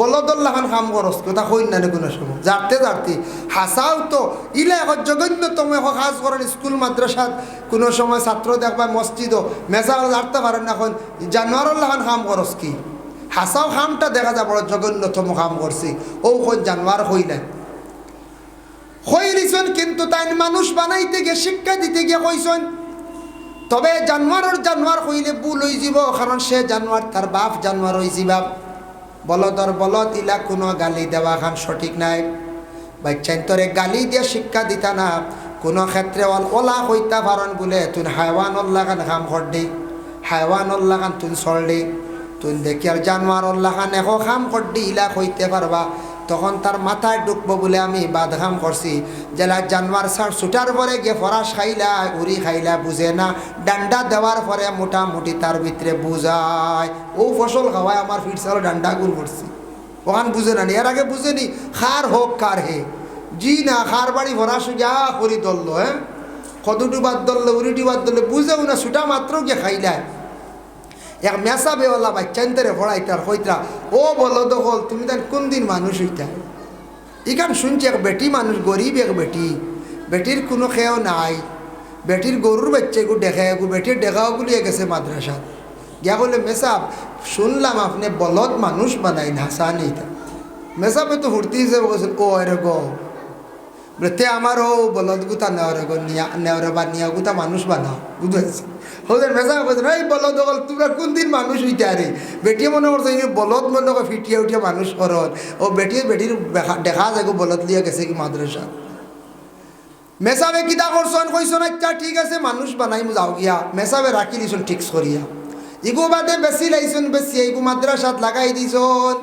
বলদল্লাখান কাম করস, কথা কই নানি কোনো সময় জাড়তে জাড়তে হাসাও তো ইলা এখন জঘন্যতম এখন কাজ করেন স্কুল মাদ্রাসাত। কোনো সময় ছাত্র দেখবা মসজিদও মেসা জাড়তে পারেন এখন জানোয়ারল্লাখান কাম করস কি হাসাও কামটা দেখা যায় বড় জঘন্যতম কাম করছি। ও কোন জানোয়ার হইলেন হইলিছন, কিন্তু তাই মানুষ বানাইতে গিয়ে শিক্ষা দিতে গিয়ে কইসন। তবে জানোয়ার হইলে ভুল হয়ে যাব, কারণ সে জানোয়ার তার বাপ জানোয়ার হয়ে যাবা। বলদর বলদ ইলা কোনো গালি দেওয়া খান সঠিক নাই। বাচ্চান্তরে গালি দিয়ে শিক্ষা দিতা না, কোনো ক্ষেত্রে ওলা হইতা পারন বলে তুই হাইওয়ানুল্লাহ খান কাম করডি, হাইওয়ানুল্লাহ খান তুই চলডি, তুই দেখি আর জানোয়ারুল্লাহ খান এখন কাম করডি ইলা হইতে পারবা। তখন তার মাথায় ঢুকবো বলে আমি বাদঘাম করছি। জেলা জানোয়ার সার ছুটার পরে গিয়ে ফরাস খাইলা উড়ি খাইলা বুঝে না, ডান্ডা দেওয়ার পরে মোটামুটি তার ভিতরে বুঝায়। ও ফসল খাওয়ায় আমার ফিরসাল ডান্ডা গুল করছি, ওখান বুঝে না। এর আগে বুঝেনি খার হোক কার হে জি না, খার বাড়ি ফরাস যা করি দলল, হ্যাঁ কতটু বাদ দলল উড়িটি বাদ দললে বুঝেও না, ছুটা মাত্র গিয়ে খাইলায়। এক মেসা বেওয়ালা বাচ্চান্তরে পড়াইতার হইতরা, ও বলো তো হল তুমি তার কোন দিন মানুষ হইতা। এখান শুনছি এক বেটি মানুষ, গরিব এক বেটি, বেটির কোনো খেয়েও নাই, বেটির গরুর বাচ্চা এগু দেখে এগু বেটির দেখাও গুলিয়ে গেছে মাদ্রাসা গিয়া বলে মেসাব শুনলাম আপনি বলদ মানুষ বানাই না হাসানি। মেসাবে তো হুর্তি হিসেবে বলছেন ও এরে গো বলে তে আমার ও বলদ গুতা নেওয়ারে গো নেওয়ারে বা নিয়া গুতা মানুষ বানাও বুঝেছি। ওদের মেসা বলছেন এই বলদ বল তোমরা কোন দিন মানুষ হইতে আরে। বেটিয়ে মনে করছে বলদ মনে করে ফিটিয়ে উঠিয়ে মানুষ করন, ও বেটির দেখা যায় বলদ লিয়ে গেছে কি মাদ্রাসা। মেসাবে কিতা করছেন কইসন আচ্ছা ঠিক আছে মানুষ বানাই যাও গিয়া। মেসাবে রাখি দিছন ঠিক করিয়া, ইগু বাদে বেশি লাইছন বেশি ইগু মাদ্রাসাত লাগাই দিছন।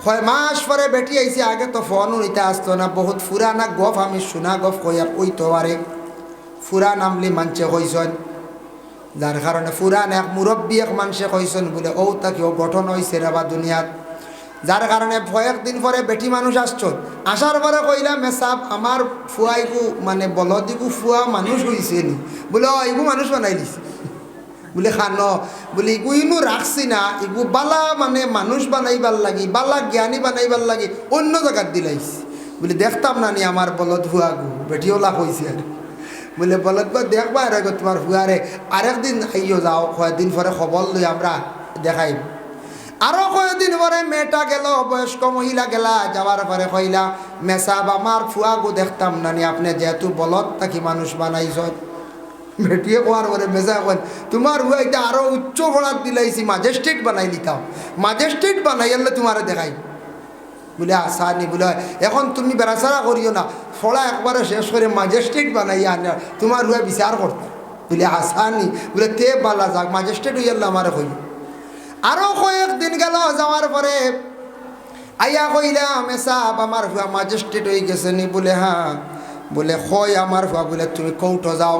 6 মাস পরে বেটি আইছে, আগে তো ফোনও নিতে আসতো না। বহুত ফুরানা গফ আমি শোনা গফ কইয়া কইতো আরে ফুরা নামলি মানছে কইসন, যার কারণে ফুরান এক মুরব্বী এক মানুষে কইসন বলে ও তাকে ও গঠন হয়েছে রে বা দুনিয়াত। যার কারণে কয়েকদিন পরে বেটি মানুষ আসছ, আসার পরে কইলা মেসাব আমার ফুয়া ইগু মানে বলদিগু ফুয়া মানুষ হয়েছে নি বলে ও ইগু মানুষ বানাই দিছে বলে খানো বলে ইগু ইনু রাখছি না, ইগু বালা মানে মানুষ বানাইবার লাগি বালা জ্ঞানী বানাইবার লাগি অন্য জায়গার দিলাইছি বলে দেখতাম না নি আমার বলদ ফুয়া গু বেটিওলা কইছে আর বলে বলদ বা দেখবা আর তোমার ফুয়ারে আরেকদিন আইও যাও, কয়েকদিন পরে খবর লই আমরা দেখাইব। আরো কয়েকদিন পরে মেয়েটা গেল, বয়স্ক মহিলা গেলা, যাওয়ার পরে কইলা মেসাব আমার ফুয়া গু দেখতাম না নি, আপনি যেহেতু বলদ তাকে মানুষ বানাইছ। বেটিয়ে কোয়ার পরে মেসা কন তোমার ফুয়া এটা আরো উচ্চ ফড়াত দিলাইছি, ম্যাজিস্ট্রেট বানাই দিতাম, ম্যাজিস্ট্রেট বানাই আনলে তোমার দেখাই বলে আসানি বলে এখন তুমি বেড়াচারা করিও না, ফড়া একবারে শেষ করে ম্যাজিস্ট্রেট বানাই আনা তোমার ফুয়া বিচার করতে বলে আসানি বলে তে বালা যাক ম্যাজিস্ট্রেট হইয়াল আমার কই। আরো কয়েকদিন গেল, যাওয়ার পরে আইয়া কইলাম মেসাব আমার ফুয়া ম্যাজিস্ট্রেট হয়ে গেছে নি বলে হ্যাঁ বলে হয় আমার ফুয়া বলে তুমি কৌটো যাও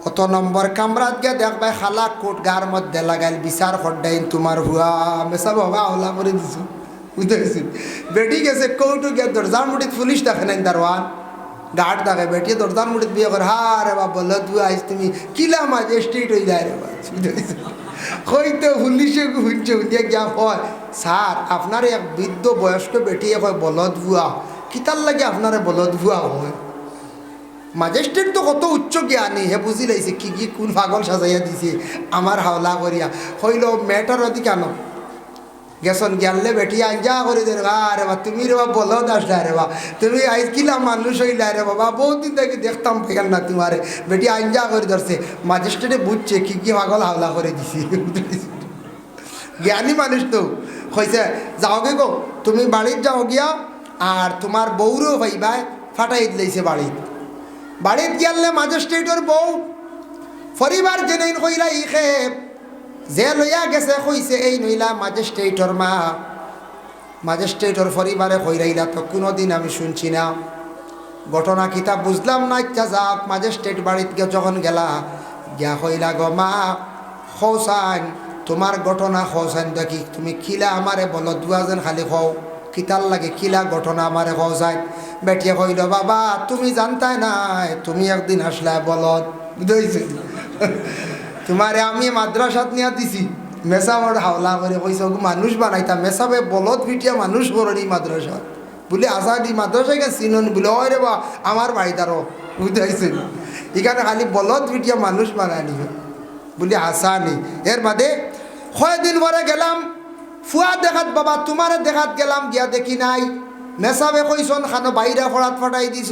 কত নম্বর কামরাত গিয়ে দেখবে খালা কোট গার মধ্যে লাগাইল বিচার করডাইন তোমার হুয়া। মেসাব বাবা ওলা করে দিছো বুঝতে গেছি। বেটি গেছে কৌটু গিয়ে দরজার মুঠিত পুলিশ দেখে নাই দারোয়ান গার্ড দেখে, বেটি দরজার মুঠিত বিয়ে করে হা রে বা বললো তুই আইস তুমি কিলা ম্যাজিস্ট্রেট হয়ে যায় রে বা বুঝতে গেছি। হয়তো পুলিশে শুনছে শুনিয়ে গিয়া হয় স্যার আপনার এক বৃদ্ধ বয়স্ক বেটিয়ে হয় বলদ ভুয়া, কিতার লাগে আপনারে বলদ ভুয়া হয়। ম্যাজিস্ট্রেট তো কত উচ্চ জ্ঞানী হে বুঝি লাইছে কি কি কোন পাগল সাজাইয়া দিছে আমার হাওলা করিয়া হইল মেয়েটার অতি কেন গেছন গেলে বেটি আঞ্জা করে দে রে বা তুমি রে বা বলদ আসলা রে বা তুমি আইজ কিলা মানুষ হইলা রে বাবা বহুদিন থেকে দেখতাম পেগান না তোমারে বেটি আঞ্জা করে ধরছে। ম্যাজিস্ট্রেটে বুঝছে কি কি পাগল হাওলা করে দিছে জ্ঞানী মানুষ তো হয়েছে। যাও গে গো তুমি বাড়ির যাও গিয়া আর তোমার বউরও ভাইবাই ফাটাই দিলাইছে বাড়িত গেলে ম্যাজিস্ট্রেটর বউ পরিবার জেনে কইলা ই খেপ যে লইয়া গেছে কইছে এই নইলা ম্যাজিস্ট্রেটর মা। ম্যাজিস্ট্রেটর পরিবারে কইরাইলা তো কোনোদিন আমি শুনছি না ঘটনা কিতা বুঝলাম না। ইচ্ছা যাক ম্যাজিস্ট্রেট বাড়িত গিয়ে যখন গেলা গিয়া কইলা গো মা খোসান তোমার ঘটনা খোসান দেখি তুমি খিলা আমারে বলো দুয়াজন খালি খাও কিতার লাগে কিলা ঘটনা আমারে কও যায়। বেটিয়ে কইল বাবা তুমি জানতাই নাই, তুমি একদিন আসলে বলত বুঝতে তোমারে আমি মাদ্রাসাত নিয়ে দিছি, মেসাবর হাওলা করে কইস মানুষ বানাইতা, মেসাবে বলত পিটিয়া মানুষ বরণি মাদ্রাসা বলে আসাদি মাদ্রাসায় গেছে চিনন বলে ওই রে বা আমার বাড়িটারও বুঝতে পারছেন, এখানে খালি বলত পিটিয়া মানুষ বানায়নি বলে আসানি। এর বাদে কয়দিন পরে গেলাম ফুয়া দেখাত, বাবা তোমারে দেখাত গেলাম, গিয়া দেখি নাই। মেসাবে কইসন খানো বাইরে ফড়াত ফাটাই দিছ,